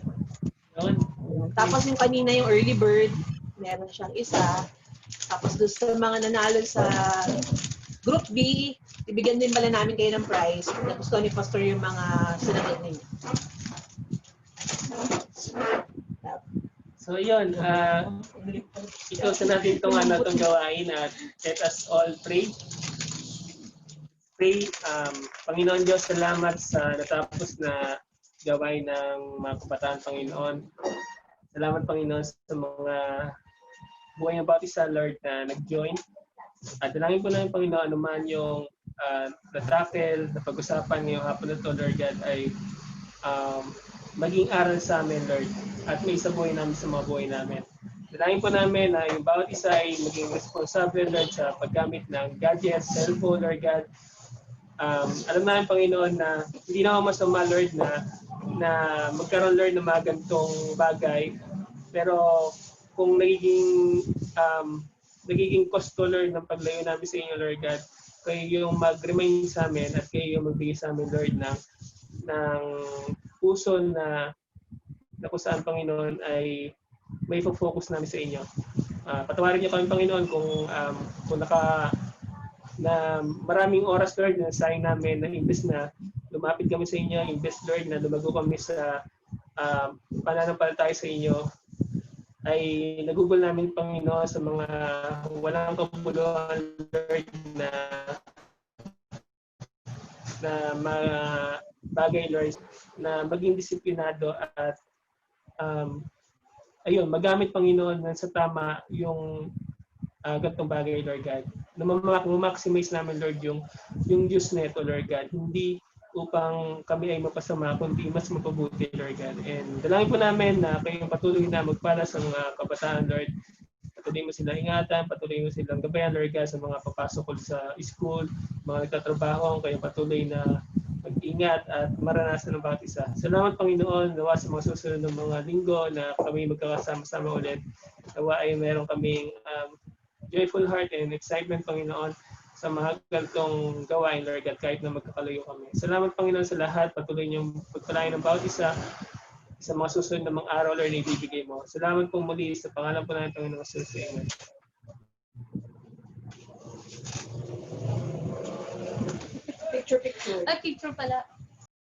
Tapos yung kanina yung early bird, meron siyang isa. Tapos doon sa mga nanalo sa Group B, ibigyan din pala namin kayo ng prize. Gusto ni Pastor yung mga sinagot ninyo. So yun, ito natin itong gawain at let us all pray. Pray, Panginoon Diyos, salamat sa natapos na gawain ng mga kabataan, Panginoon. Salamat, Panginoon, sa mga buhay ng bautista, Lord, na nag-join. At dalangin po namin, Panginoon, anuman yung na-tackle, na pag-usapan ngayong hapon na ito, Lord God, ay maging aral sa amin, Lord, at may isa buhay namin sa mga buhay namin. Dalangin po namin na yung bawat isa ay maging responsable, Lord, sa paggamit ng gadgets, cellphone, Lord God. Alam namin, Panginoon, na hindi naman masama, Lord, na magkaroon, Lord, ng mga ganitong bagay. Pero kung nagiging kosto, Lord, ng paglayo namin sa inyo, Lord God, kayo yung mag-remind sa amin at kayo yung magbigay sa amin, Lord, ng puso na kung saan, Panginoon, ay may focus namin sa inyo. Patawarin niyo kami, Panginoon, kung na maraming oras, Lord, na sayang namin na imbes na lumapit kami sa inyo, imbes, Lord, na lumago kami sa pananampalataya sa inyo, ay nagugol namin, Panginoon, sa mga walang kabuluhan, Lord, na mga bagay, Lord, na maging disiplinado at magamit, Panginoon, sa tama yung ganitong bagay, Lord God. Ma-maximize namin, Lord, yung use nito, Lord God. Hindi upang kami ay mapasama, kundi mas mapabuti, Lord God. And dalangin po namin na kayong patuloy na magpala sa mga kabataan, Lord. Patuloy mo silang ingatan, patuloy mo silang gabayan, Lord God, sa mga papasok sa school, mga nagtatrabaho, kayong patuloy na mag-ingat at maranasan ng bawat isa. Salamat, Panginoon, nawa sa mga susunod ng mga linggo na kami magkakasama-sama ulit. Nawa ay meron kaming joyful heart and excitement, Panginoon, sa mga ganitong gawain, Lord God, kahit na magkakalayo kami. Salamat, Panginoon, sa lahat. Patuloy niyong pagpalain ng bawat isa sa mga susunod na mga araw, Lord, na ibibigay mo. Salamat po muli sa pangalan po natin, Panginoon Jesus. Amen. Ay, picture pala.